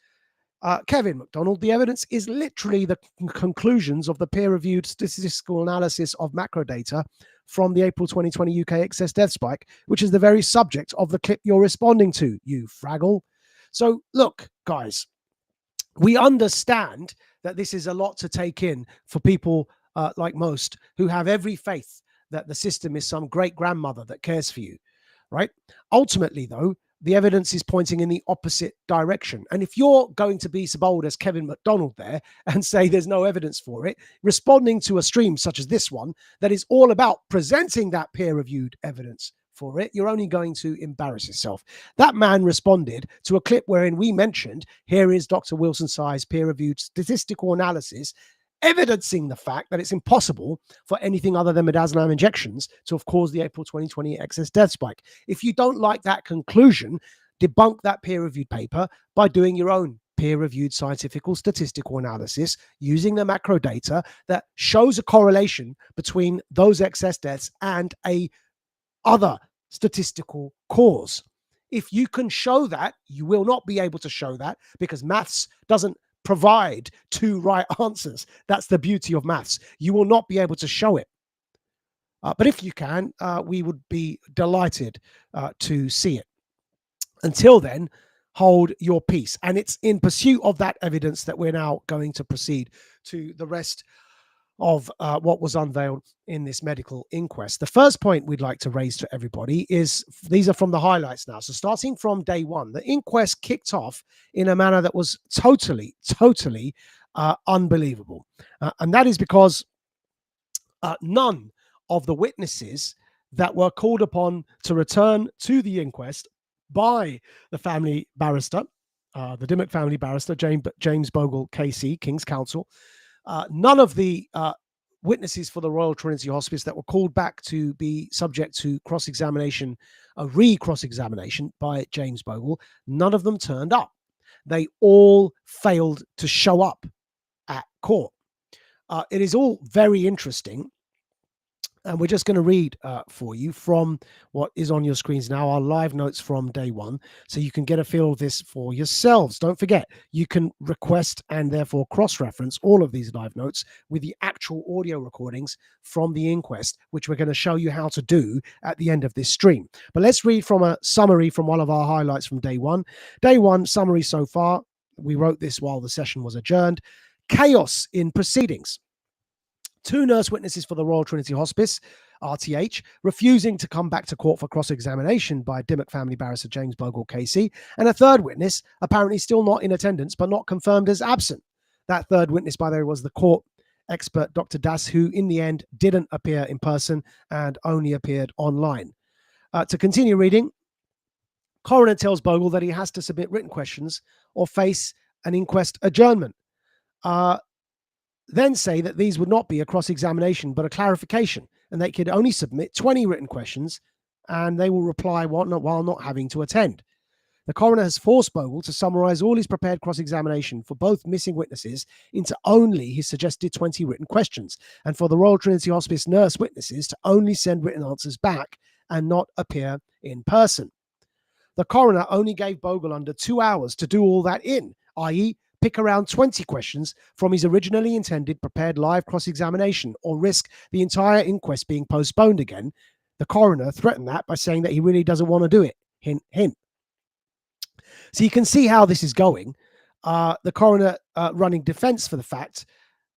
Kevin McDonald, the evidence is literally the conclusions of the peer-reviewed statistical analysis of macro data from the April 2020 UK excess death spike, which is the very subject of the clip you're responding to, you fraggle. So look, guys, we understand that this is a lot to take in for people like most who have every faith that the system is some great grandmother that cares for you, right? Ultimately, though, the evidence is pointing in the opposite direction. And if you're going to be so bold as Kevin McDonald there and say there's no evidence for it, responding to a stream such as this one that is all about presenting that peer-reviewed evidence for it, you're only going to embarrass yourself. That man responded to a clip wherein we mentioned, here is Dr. Wilson Tsai's peer-reviewed statistical analysis evidencing the fact that it's impossible for anything other than midazolam injections to have caused the April 2020 excess death spike. If you don't like that conclusion, debunk that peer-reviewed paper by doing your own peer-reviewed scientific statistical analysis using the macro data that shows a correlation between those excess deaths and a other statistical cause. If you can show that, you will not be able to show that because maths doesn't provide two right answers. That's the beauty of maths. You will not be able to show it. But if you can, we would be delighted to see it. Until then, hold your peace. And it's in pursuit of that evidence that we're now going to proceed to the rest of what was unveiled in this medical inquest. The first point we'd like to raise to everybody is, these are from the highlights now. So starting from day one, the inquest kicked off in a manner that was totally unbelievable. And that is because none of the witnesses that were called upon to return to the inquest by the family barrister, the Dimmock family barrister, James Bogle KC, King's Counsel, none of the witnesses for the Royal Trinity Hospice that were called back to be subject to cross-examination, a re-cross-examination by James Bogle, none of them turned up. They all failed to show up at court. It is all very interesting. And we're just going to read for you from what is on your screens now, our live notes from day one, so you can get a feel of this for yourselves. Don't forget, you can request and therefore cross-reference all of these live notes with the actual audio recordings from the inquest, which we're going to show you how to do at the end of this stream. But let's read from a summary from one of our highlights from day one. Day one summary so far. We wrote this while the session was adjourned. Chaos in proceedings. 2 nurse witnesses for the Royal Trinity Hospice, RTH, refusing to come back to court for cross-examination by Dimmock family barrister James Bogle KC, and a 3rd witness apparently still not in attendance but not confirmed as absent. That 3rd witness, by the way, was the court expert Dr. Das, who in the end didn't appear in person and only appeared online. To continue reading, coroner tells Bogle that he has to submit written questions or face an inquest adjournment. Then say that these would not be a cross-examination but a clarification, and they could only submit 20 written questions and they will reply while not having to attend. The coroner has forced Bogle to summarize all his prepared cross-examination for both missing witnesses into only his suggested 20 written questions, and for the Royal Trinity Hospice nurse witnesses to only send written answers back and not appear in person. The coroner only gave Bogle under 2 hours to do all that in, i.e., pick around 20 questions from his originally intended prepared live cross-examination or risk the entire inquest being postponed again. The coroner threatened that by saying that he really doesn't want to do it. Hint, hint. So you can see how this is going. The coroner running defense for the fact,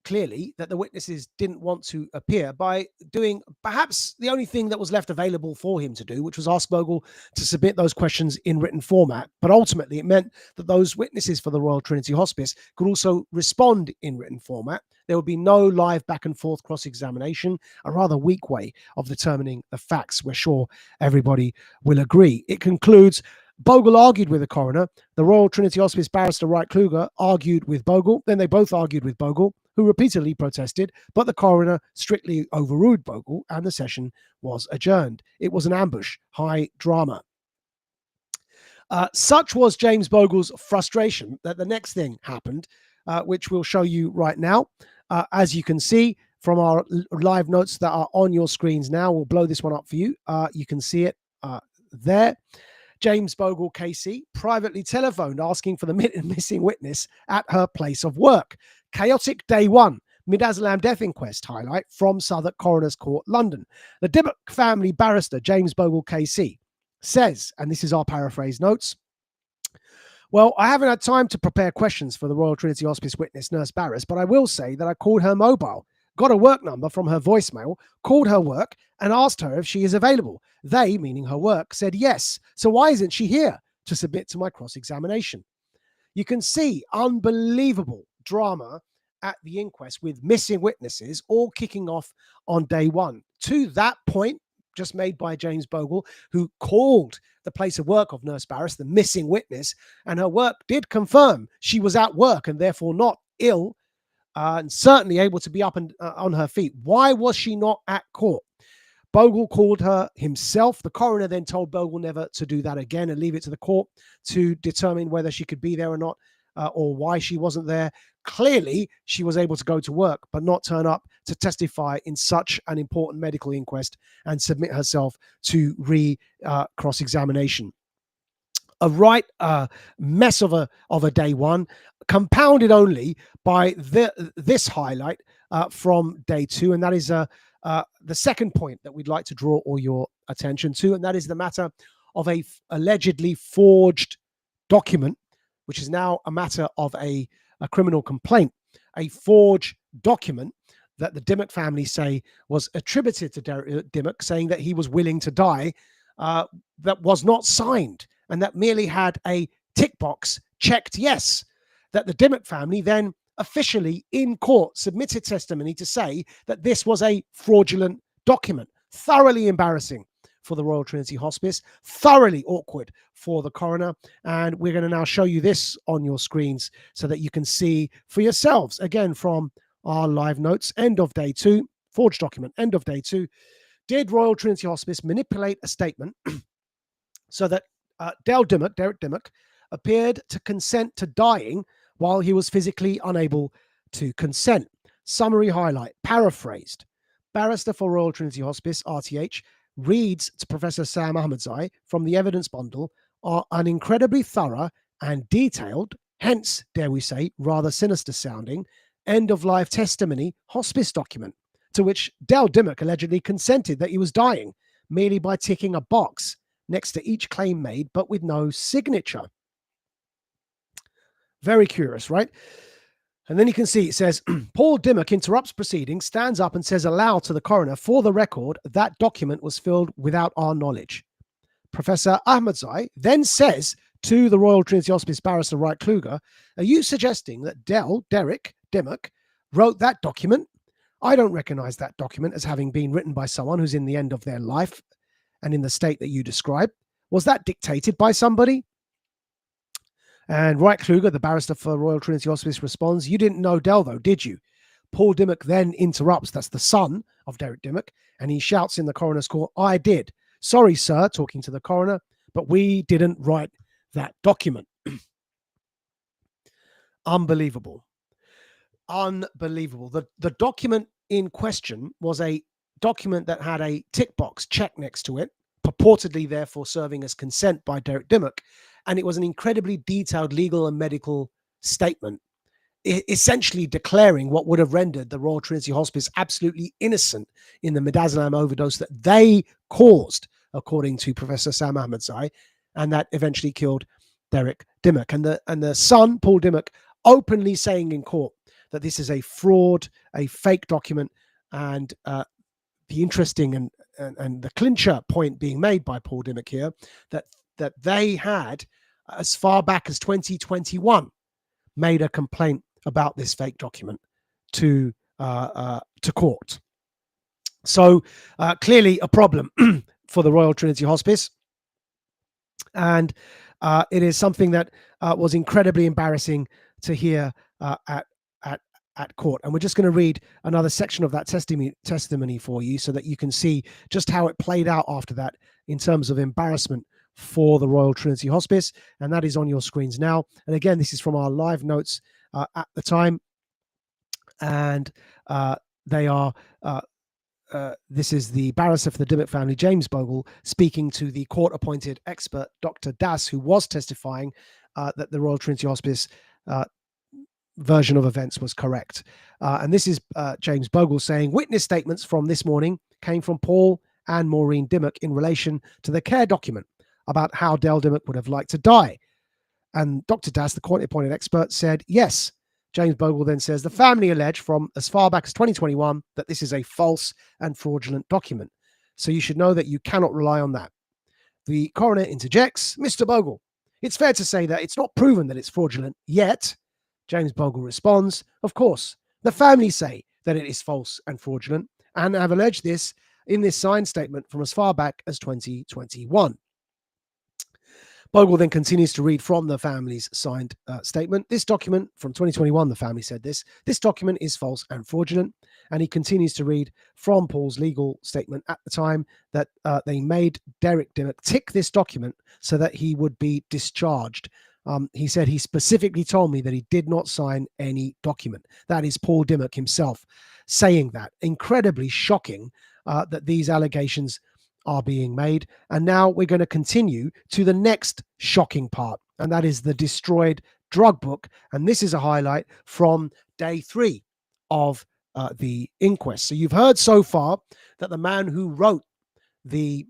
clearly, that the witnesses didn't want to appear by doing perhaps the only thing that was left available for him to do, which was ask Bogle to submit those questions in written format. But ultimately, it meant that those witnesses for the Royal Trinity Hospice could also respond in written format. There would be no live back and forth cross-examination, a rather weak way of determining the facts. We're sure everybody will agree. It concludes, Bogle argued with the coroner. The Royal Trinity Hospice barrister Wright Kluger argued with Bogle. Then they both argued with Bogle, who repeatedly protested, but the coroner strictly overruled Bogle and the session was adjourned. It was an ambush, high drama. Such was James Bogle's frustration that the next thing happened, which we'll show you right now. As you can see from our live notes that are on your screens now, we'll blow this one up for you. You can see it there. James Bogle, KC, privately telephoned asking for the missing witness at her place of work. Chaotic day one. Midazolam death inquest highlight from Southwark Coroner's Court, London. The Dimmock family barrister, James Bogle, KC, says, and this is our paraphrase notes, well, I haven't had time to prepare questions for the Royal Trinity Hospice witness, Nurse Barris, but I will say that I called her mobile, got a work number from her voicemail, called her work, and asked her if she is available. They, meaning her work, said yes. So why isn't she here to submit to my cross-examination? You can see unbelievable drama at the inquest with missing witnesses all kicking off on day one. To that point, just made by James Bogle, who called the place of work of Nurse Barris the missing witness, and her work did confirm she was at work and therefore not ill, and certainly able to be up and on her feet. Why was she not at court? Bogle called her himself. The coroner then told Bogle never to do that again and leave it to the court to determine whether she could be there or not, or why she wasn't there. Clearly, she was able to go to work, but not turn up to testify in such an important medical inquest and submit herself to cross-examination. A right mess of a day one, compounded only by this highlight from day two, and that is the second point that we'd like to draw all your attention to, and that is the matter of a allegedly forged document, which is now a matter of a criminal complaint. A forged document that the Dimmock family say was attributed to Dimmock, saying that he was willing to die, that was not signed, and that merely had a tick box checked yes. That the Dimmock family then officially in court submitted testimony to say that this was a fraudulent document. Thoroughly embarrassing for the Royal Trinity Hospice, thoroughly awkward for the coroner. And we're going to now show you this on your screens so that you can see for yourselves, again, from our live notes, end of day two, forged document, end of day two. Did Royal Trinity Hospice manipulate a statement so that Derek Dimmock, appeared to consent to dying while he was physically unable to consent? Summary highlight, paraphrased. Barrister for Royal Trinity Hospice, RTH, reads to Professor Sam Ahmadzai from the evidence bundle are an incredibly thorough and detailed, hence, dare we say, rather sinister sounding, end-of-life testimony hospice document, to which Del Dimmock allegedly consented that he was dying, merely by ticking a box next to each claim made, but with no signature. Very curious, right? And then you can see it says, Paul Dimmock interrupts proceedings, stands up and says aloud to the coroner, for the record, that document was filled without our knowledge. Professor Ahmadzai then says to the Royal Trinity Hospice barrister Wright Kluger, are you suggesting that Derek Dimmock wrote that document? I don't recognize that document as having been written by someone who's in the end of their life and in the state that you describe. Was that dictated by somebody? And Wright Kluger, the barrister for Royal Trinity Hospice, responds, you didn't know Del, though, did you? Paul Dimmock then interrupts, that's the son of Derek Dimmock, and he shouts in the coroner's court, I did. Sorry, sir, talking to the coroner, but we didn't write that document. Unbelievable. Unbelievable. The document in question was a document that had a tick box check next to it, purportedly therefore serving as consent by Derek Dimmock. And it was an incredibly detailed legal and medical statement, essentially declaring what would have rendered the Royal Trinity Hospice absolutely innocent in the midazolam overdose that they caused, according to Professor Sam Ahmadzai, and that eventually killed Derek Dimmock. And the son, Paul Dimmock, openly saying in court that this is a fraud, a fake document, and the interesting and the clincher point being made by Paul Dimmock here, that they had, as far back as 2021, made a complaint about this fake document to court. So clearly a problem for the Royal Trinity Hospice, and it is something that was incredibly embarrassing to hear at court. And we're just going to read another section of that testimony for you so that you can see just how it played out after that in terms of embarrassment for the Royal Trinity Hospice. And that is on your screens now. And again, this is from our live notes at the time. And they are, this is the barrister for the Dimmock family, James Bogle, speaking to the court-appointed expert, Dr. Das, who was testifying that the Royal Trinity Hospice version of events was correct. And this is James Bogle saying, witness statements from this morning came from Paul and Maureen Dimmock in relation to the care document about how Dale Dimmock would have liked to die. And Dr. Das, the court-appointed expert, said, yes. James Bogle then says, the family allege from as far back as 2021 that this is a false and fraudulent document. So you should know that you cannot rely on that. The coroner interjects, Mr. Bogle, it's fair to say that it's not proven that it's fraudulent yet. James Bogle responds, of course, the family say that it is false and fraudulent and have alleged this in this signed statement from as far back as 2021. Bogle then continues to read from the family's signed statement. This document from 2021, the family said this document is false and fraudulent. And he continues to read from Paul's legal statement at the time that they made Derek Dimmock tick this document so that he would be discharged. He said he specifically told me that he did not sign any document. That is Paul Dimmock himself saying that. Incredibly shocking that these allegations are being made. And now we're going to continue to the next shocking part, and that is the destroyed drug book. And this is a highlight from day 3 of the inquest. So you've heard so far that the man who wrote the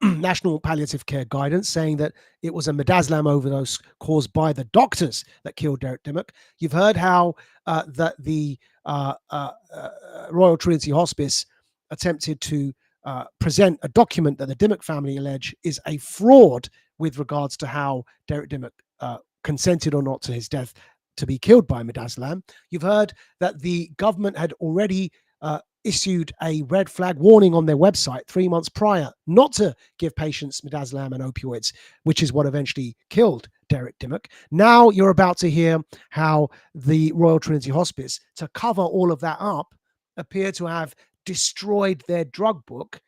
National Palliative Care Guidance, saying that it was a midazolam overdose caused by the doctors that killed Derek Dimmock. You've heard how that the Royal Trinity Hospice attempted to present a document that the Dimmock family allege is a fraud with regards to how Derek Dimmock consented or not to his death to be killed by midazolam. You've heard that the government had already issued a red flag warning on their website 3 months prior not to give patients midazolam and opioids, which is what eventually killed Derek Dimmock. Now you're about to hear how the Royal Trinity Hospice, to cover all of that up, appear to have destroyed their drug book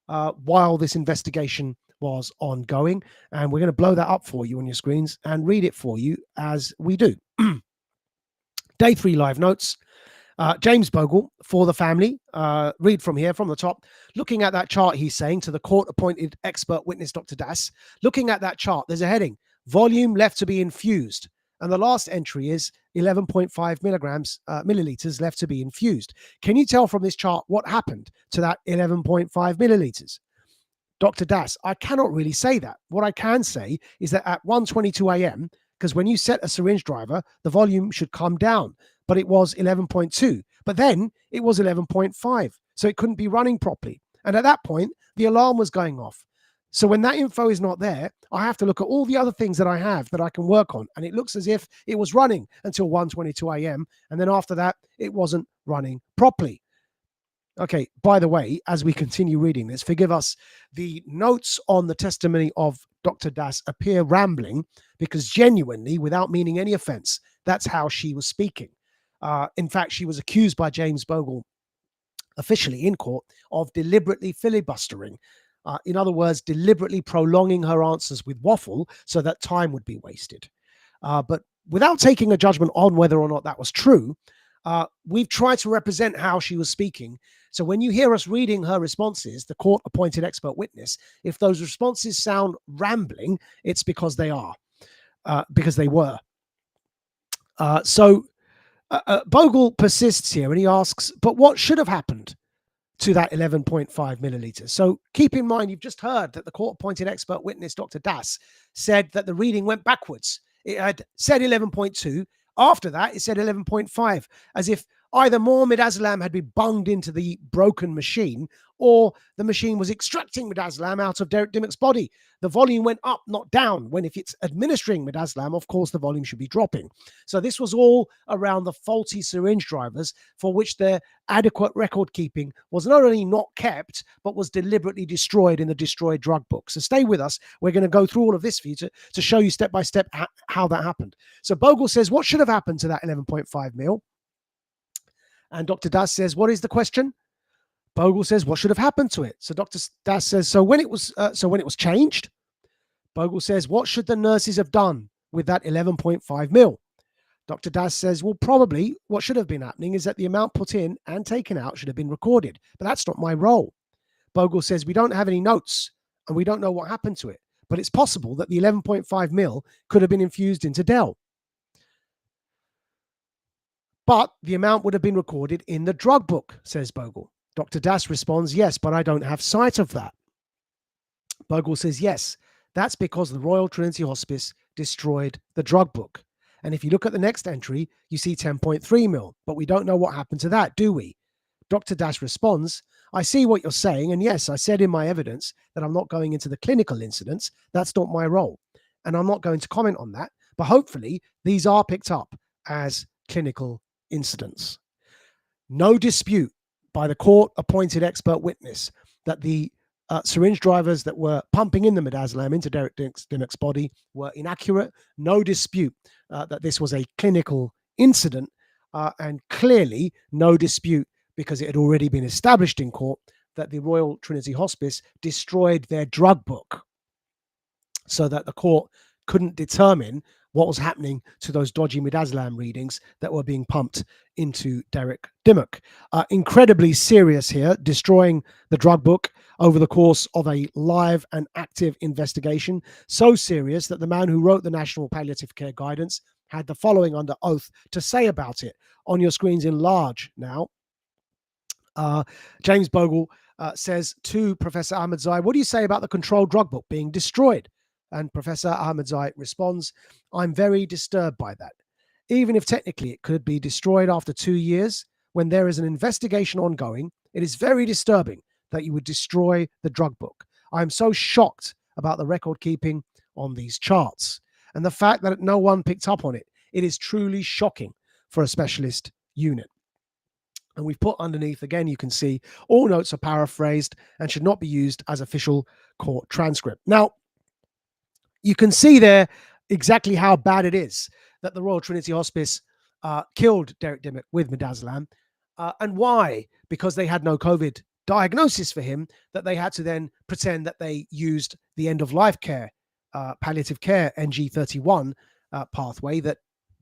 while this investigation was ongoing. And we're going to blow that up for you on your screens and read it for you as we do. Day 3 live notes. James Bogle for the family. Read from here, from the top. Looking at that chart, he's saying to the court-appointed expert witness, Dr. Das, looking at that chart, there's a heading, volume left to be infused. And the last entry is 11.5 milliliters left to be infused. Can you tell from this chart what happened to that 11.5 milliliters? Dr. Das, I cannot really say that. What I can say is that at 1:22 a.m., because when you set a syringe driver, the volume should come down, but it was 11.2. But then it was 11.5, so it couldn't be running properly. And at that point, the alarm was going off. So when that info is not there, I have to look at all the other things that I have that I can work on. And it looks as if it was running until 1:22 a.m. And then after that, it wasn't running properly. Okay, by the way, as we continue reading this, forgive us, the notes on the testimony of Dr. Das appear rambling because genuinely, without meaning any offense, that's how she was speaking. In fact, she was accused by James Bogle officially in court of deliberately filibustering. In other words, deliberately prolonging her answers with waffle so that time would be wasted. But without taking a judgment on whether or not that was true, We've tried to represent how she was speaking. So when you hear us reading her responses, the court-appointed expert witness, if those responses sound rambling, it's because they are, because they were. Bogle persists here and he asks, but what should have happened to that 11.5 milliliters? So keep in mind, you've just heard that the court-appointed expert witness, Dr. Das, said that the reading went backwards. It had said 11.2. After that, it said 11.5, as if either more midazolam had been bunged into the broken machine or the machine was extracting midazolam out of Derek Dimmock's body. The volume went up, not down, when if it's administering midazolam, of course, the volume should be dropping. So this was all around the faulty syringe drivers for which their adequate record keeping was not only not kept, but was deliberately destroyed in the destroyed drug book. So stay with us. We're going to go through all of this for you to show you step by step how that happened. So Bogle says, what should have happened to that 11.5 mil? And Dr. Das says, what is the question? Bogle says, what should have happened to it? So Dr. Das says, so when it was changed. Bogle says, what should the nurses have done with that 11.5 mil? Dr. Das says, well, probably what should have been happening is that the amount put in and taken out should have been recorded, but that's not my role. Bogle says, we don't have any notes and we don't know what happened to it, but it's possible that the 11.5 mil could have been infused into Dell. But the amount would have been recorded in the drug book, says Bogle. Dr. Das responds, yes, but I don't have sight of that. Bogle says, yes, that's because the Royal Trinity Hospice destroyed the drug book. And if you look at the next entry, you see 10.3 mil, but we don't know what happened to that, do we? Dr. Das responds, I see what you're saying, and yes, I said in my evidence that I'm not going into the clinical incidents. That's not my role, and I'm not going to comment on that, but hopefully these are picked up as clinical incidents. No dispute by the court-appointed expert witness that the syringe drivers that were pumping in the midazolam into Derek Dimmock's body were inaccurate. No dispute that this was a clinical incident, and clearly no dispute because it had already been established in court that the Royal Trinity Hospice destroyed their drug book so that the court couldn't determine what was happening to those dodgy midazolam readings that were being pumped into Derek Dimmock. Incredibly serious here, destroying the drug book over the course of a live and active investigation. So serious that the man who wrote the National Palliative Care Guidance had the following under oath to say about it. On your screens in large now. James Bogle says to Professor Ahmadzai, what do you say about the controlled drug book being destroyed? And Professor Ahmadzai responds, I'm very disturbed by that. Even if technically it could be destroyed after 2 years, when there is an investigation ongoing, it is very disturbing that you would destroy the drug book. I'm so shocked about the record keeping on these charts. And the fact that no one picked up on it, it is truly shocking for a specialist unit. And we've put underneath, again, you can see all notes are paraphrased and should not be used as official court transcript. Now, you can see there exactly how bad it is that the Royal Trinity Hospice killed Derek Dimmock with midazolam. And why? Because they had no COVID diagnosis for him, that they had to then pretend that they used the end-of-life care, palliative care NG31 pathway that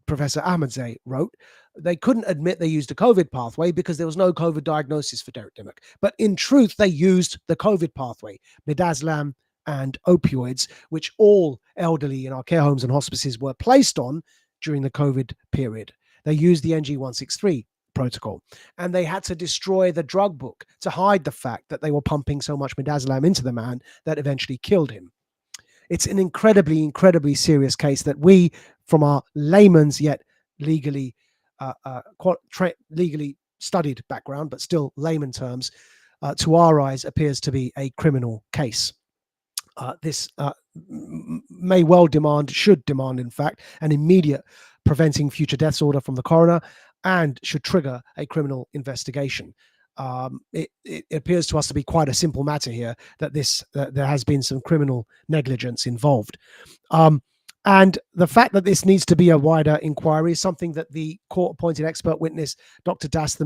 Professor Ahmadzai wrote. They couldn't admit they used a COVID pathway because there was no COVID diagnosis for Derek Dimmock. But in truth, they used the COVID pathway, midazolam and opioids, which all elderly in our care homes and hospices were placed on during the COVID period. They used the NG163 protocol, and they had to destroy the drug book to hide the fact that they were pumping so much midazolam into the man that eventually killed him. It's an incredibly, incredibly serious case that we, from our layman's yet legally legally studied background, but still layman terms, to our eyes appears to be a criminal case. This may well should demand, in fact, an immediate preventing future deaths order from the coroner and should trigger a criminal investigation. It appears to us to be quite a simple matter here that there has been some criminal negligence involved. And the fact that this needs to be a wider inquiry is something that the court-appointed expert witness, Dr. Das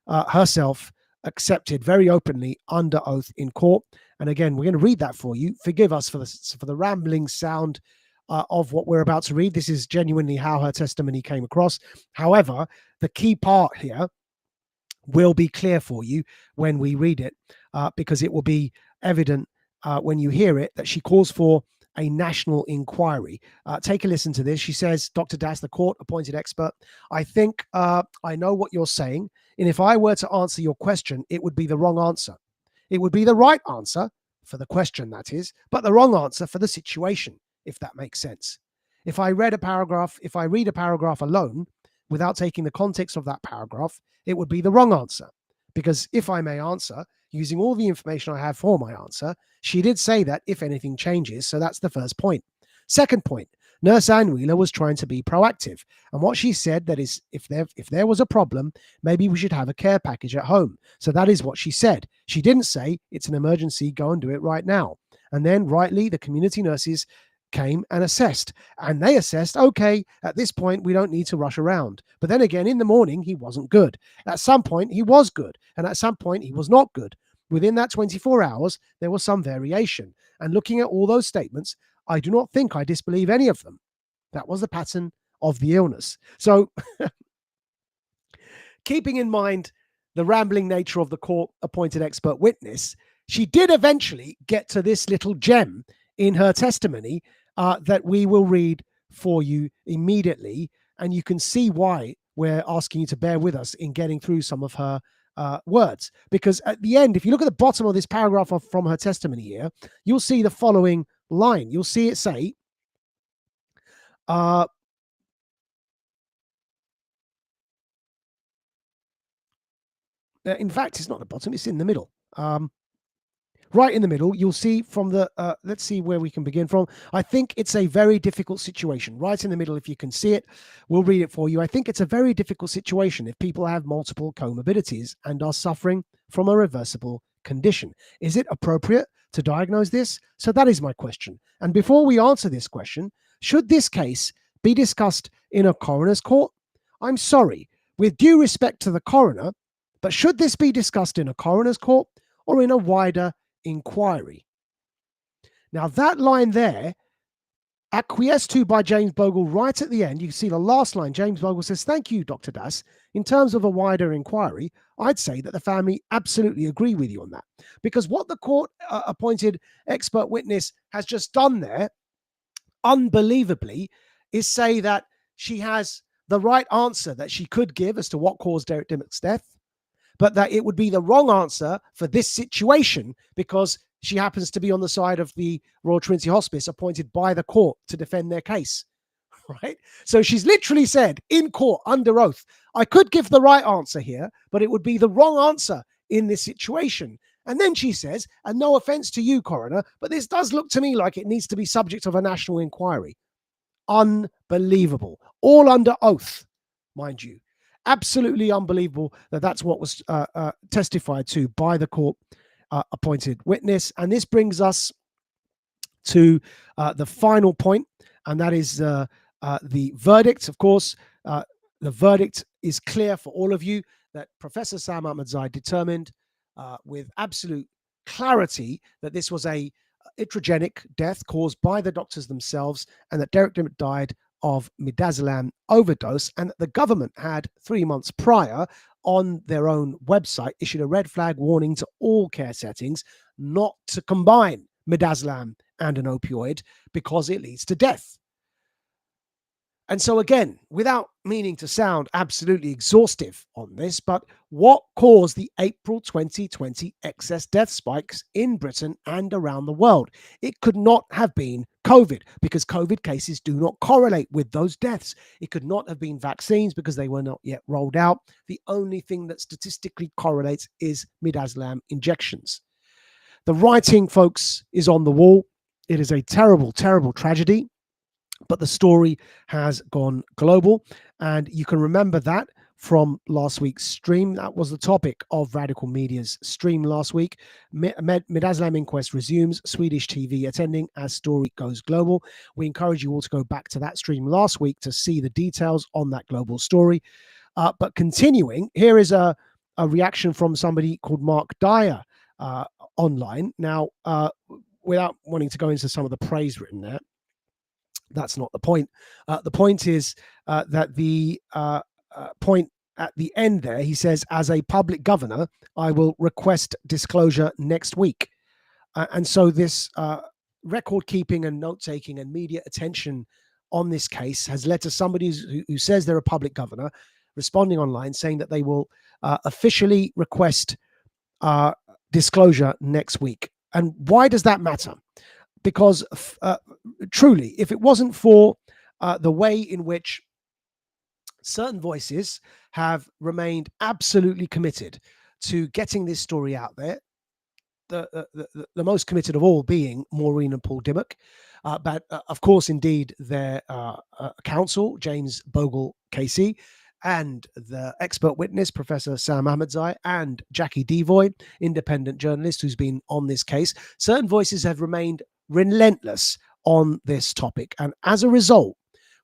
herself accepted very openly under oath in court. And again, we're going to read that for you. Forgive us for the rambling sound of what we're about to read. This is genuinely how her testimony came across. However, the key part here will be clear for you when we read it, because it will be evident when you hear it that she calls for a national inquiry. Take a listen to this. She says, Dr. Das, the court appointed expert, I think I know what you're saying. And if I were to answer your question, it would be the wrong answer. It would be the right answer for the question, that is, but the wrong answer for the situation, if that makes sense. If I read a paragraph, if I read a paragraph alone without taking the context of that paragraph, it would be the wrong answer. Because if I may answer, using all the information I have for my answer, she did say that if anything changes. So that's the first point. Second point, Nurse Ann Wheeler was trying to be proactive. And what she said that is, if there was a problem, maybe we should have a care package at home. So that is what she said. She didn't say it's an emergency, go and do it right now. And then rightly, the community nurses came and assessed. And they assessed, okay, at this point, we don't need to rush around. But then again, in the morning, he wasn't good. At some point, he was good. And at some point, he was not good. Within that 24 hours, there was some variation. And looking at all those statements, I do not think I disbelieve any of them. That was the pattern of the illness. So keeping in mind the rambling nature of the court-appointed expert witness, she did eventually get to this little gem in her testimony that we will read for you immediately. And you can see why we're asking you to bear with us in getting through some of her words. Because at the end, if you look at the bottom of this paragraph from her testimony here, you'll see the following line. You'll see it say, in fact, it's not the bottom, it's in the middle. Right in the middle, you'll see from the, let's see where we can begin from. I think it's a very difficult situation. Right in the middle, if you can see it, we'll read it for you. I think it's a very difficult situation if people have multiple comorbidities and are suffering from a reversible condition. Is it appropriate to diagnose this? So that is my question. And before we answer this question, should this case be discussed in a coroner's court? I'm sorry, with due respect to the coroner, but should this be discussed in a coroner's court or in a wider inquiry? Now that line there, acquiesced to by James Bogle right at the end, you can see the last line. James Bogle says, thank you, Dr. Das. In terms of a wider inquiry, I'd say that the family absolutely agree with you on that. Because what the court appointed expert witness has just done there, unbelievably, is say that she has the right answer that she could give as to what caused Derek Dimmock's death, but that it would be the wrong answer for this situation because she happens to be on the side of the Royal Trinity Hospice appointed by the court to defend their case, right? So she's literally said in court under oath, I could give the right answer here, but it would be the wrong answer in this situation. And then she says, and no offense to you, coroner, but this does look to me like it needs to be subject of a national inquiry. Unbelievable. All under oath, mind you. Absolutely unbelievable that that's what was testified to by the court appointed witness. And this brings us to the final point, and that is the verdict. Of course, the verdict is clear for all of you that Professor Sam Ahmadzai determined with absolute clarity that this was a iatrogenic death caused by the doctors themselves, and that Derek Dimmock died of midazolam overdose, and that the government had 3 months prior on their own website issued a red flag warning to all care settings not to combine midazolam and an opioid because it leads to death. And so again, without meaning to sound absolutely exhaustive on this, but what caused the April 2020 excess death spikes in Britain and around the world? It could not have been COVID, because COVID cases do not correlate with those deaths. It could not have been vaccines because they were not yet rolled out. The only thing that statistically correlates is midazolam injections. The writing, folks, is on the wall. It is a terrible, terrible tragedy. But the story has gone global, and you can remember that from last week's stream. That was the topic of Radical Media's stream last week. Midazolam inquest resumes, Swedish TV attending as story goes global. We encourage you all to go back to that stream last week to see the details on that global story. But continuing, here is a reaction from somebody called Mark Dyer online. Now, without wanting to go into some of the praise written there, That's not the point. The point is that the point at the end there, he says, as a public governor, I will request disclosure next week. And so this record keeping and note taking and media attention on this case has led to somebody who says they're a public governor responding online saying that they will officially request disclosure next week. And why does that matter? Because truly, if it wasn't for the way in which certain voices have remained absolutely committed to getting this story out there, the most committed of all being Maureen and Paul Dimmock, but of course, indeed, their counsel, James Bogle KC, and the expert witness, Professor Sam Ahmadzai, and Jackie Devoy, independent journalist who's been on this case. Certain voices have remained relentless on this topic. And as a result,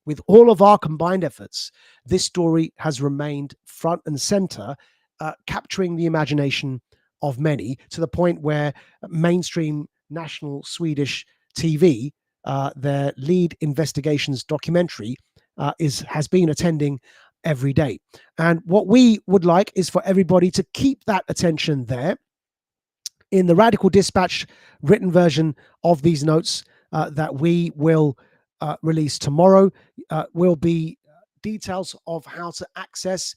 with all of our combined efforts, this story has remained front and center, capturing the imagination of many, to the point where mainstream national Swedish TV, their lead investigations documentary, has been attending every day. And what we would like is for everybody to keep that attention there. In the Radical Dispatch written version of these notes that we will release tomorrow will be details of how to access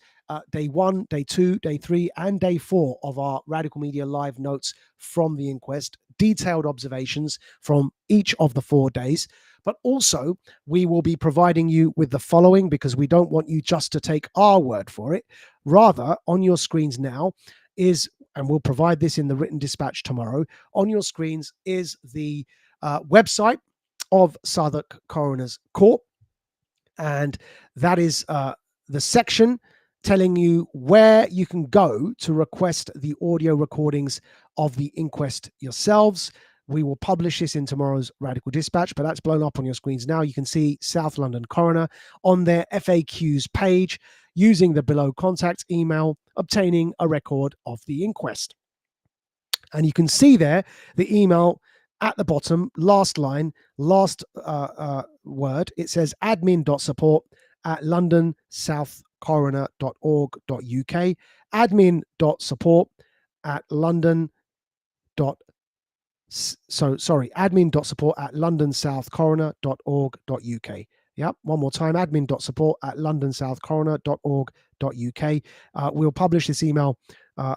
day 1, day 2, day 3, and day 4 of our Radical Media Live notes from the inquest, detailed observations from each of the 4 days. But also, we will be providing you with the following, because we don't want you just to take our word for it. Rather, on your screens now is, and we'll provide this in the written dispatch tomorrow, on your screens is the website of Southwark Coroner's Court. And that is the section telling you where you can go to request the audio recordings of the inquest yourselves. We will publish this in tomorrow's Radical Dispatch, but that's blown up on your screens now. You can see South London Coroner on their FAQs page using the below contact email, obtaining a record of the inquest. And you can see there the email at the bottom, last line, last word. It says admin.support@londonsouthcoroner.org.uk, admin.support@londonsouthcoroner.org.uk. Yep, one more time, admin.support@londonsouthcoroner.org.uk. We'll publish this email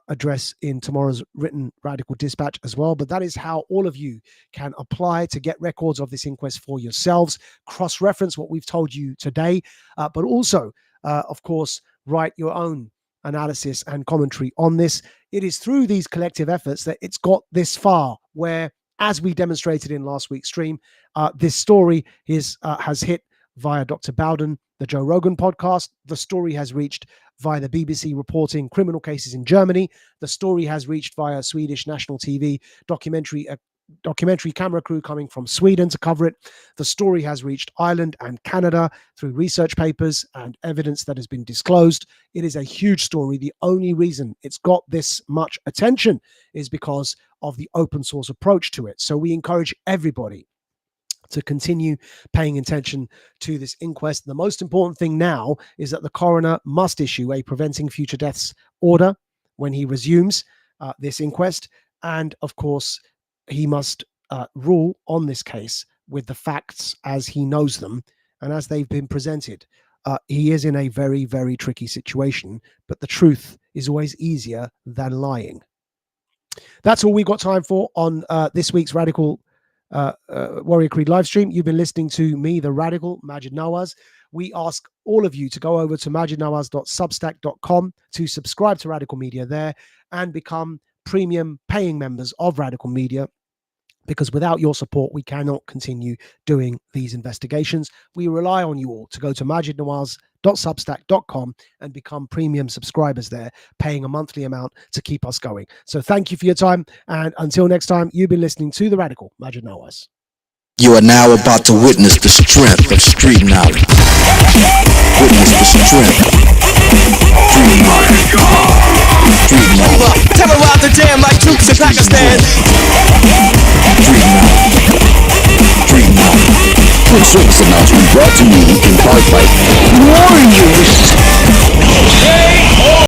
address in tomorrow's written Radical Dispatch as well. But that is how all of you can apply to get records of this inquest for yourselves, cross-reference what we've told you today, but also, of course, write your own analysis and commentary on this. It is through these collective efforts that it's got this far, where, as we demonstrated in last week's stream, this story has hit via Dr. Bowden, the Joe Rogan podcast. The story has reached via the BBC reporting criminal cases in Germany. The story has reached via Swedish national TV documentary camera crew coming from Sweden to cover it. The story has reached Ireland and Canada through research papers and evidence that has been disclosed. It is a huge story. The only reason it's got this much attention is because of the open source approach to it. So we encourage everybody to continue paying attention to this inquest. The most important thing now is that the coroner must issue a preventing future deaths order when he resumes this inquest. And of course, he must rule on this case with the facts as he knows them and as they've been presented. He is in a very, very tricky situation, but the truth is always easier than lying. That's all we've got time for on this week's Radical Warrior Creed live stream. You've been listening to me, the Radical, Majid Nawaz. We ask all of you to go over to majidnawaz.substack.com to subscribe to Radical Media there and become premium paying members of Radical Media, because without your support, we cannot continue doing these investigations. We rely on you all to go to majidnawaz.substack.com and become premium subscribers there, paying a monthly amount to keep us going. So thank you for your time. And until next time, you've been listening to The Radical, Majid Nawaz. You are now about to witness the strength of street knowledge. Witness the strength. Street knowledge. Street knowledge. Terrorize the jam like troops in Pakistan. Street knowledge. Street knowledge. Quick service announcement brought to you in part by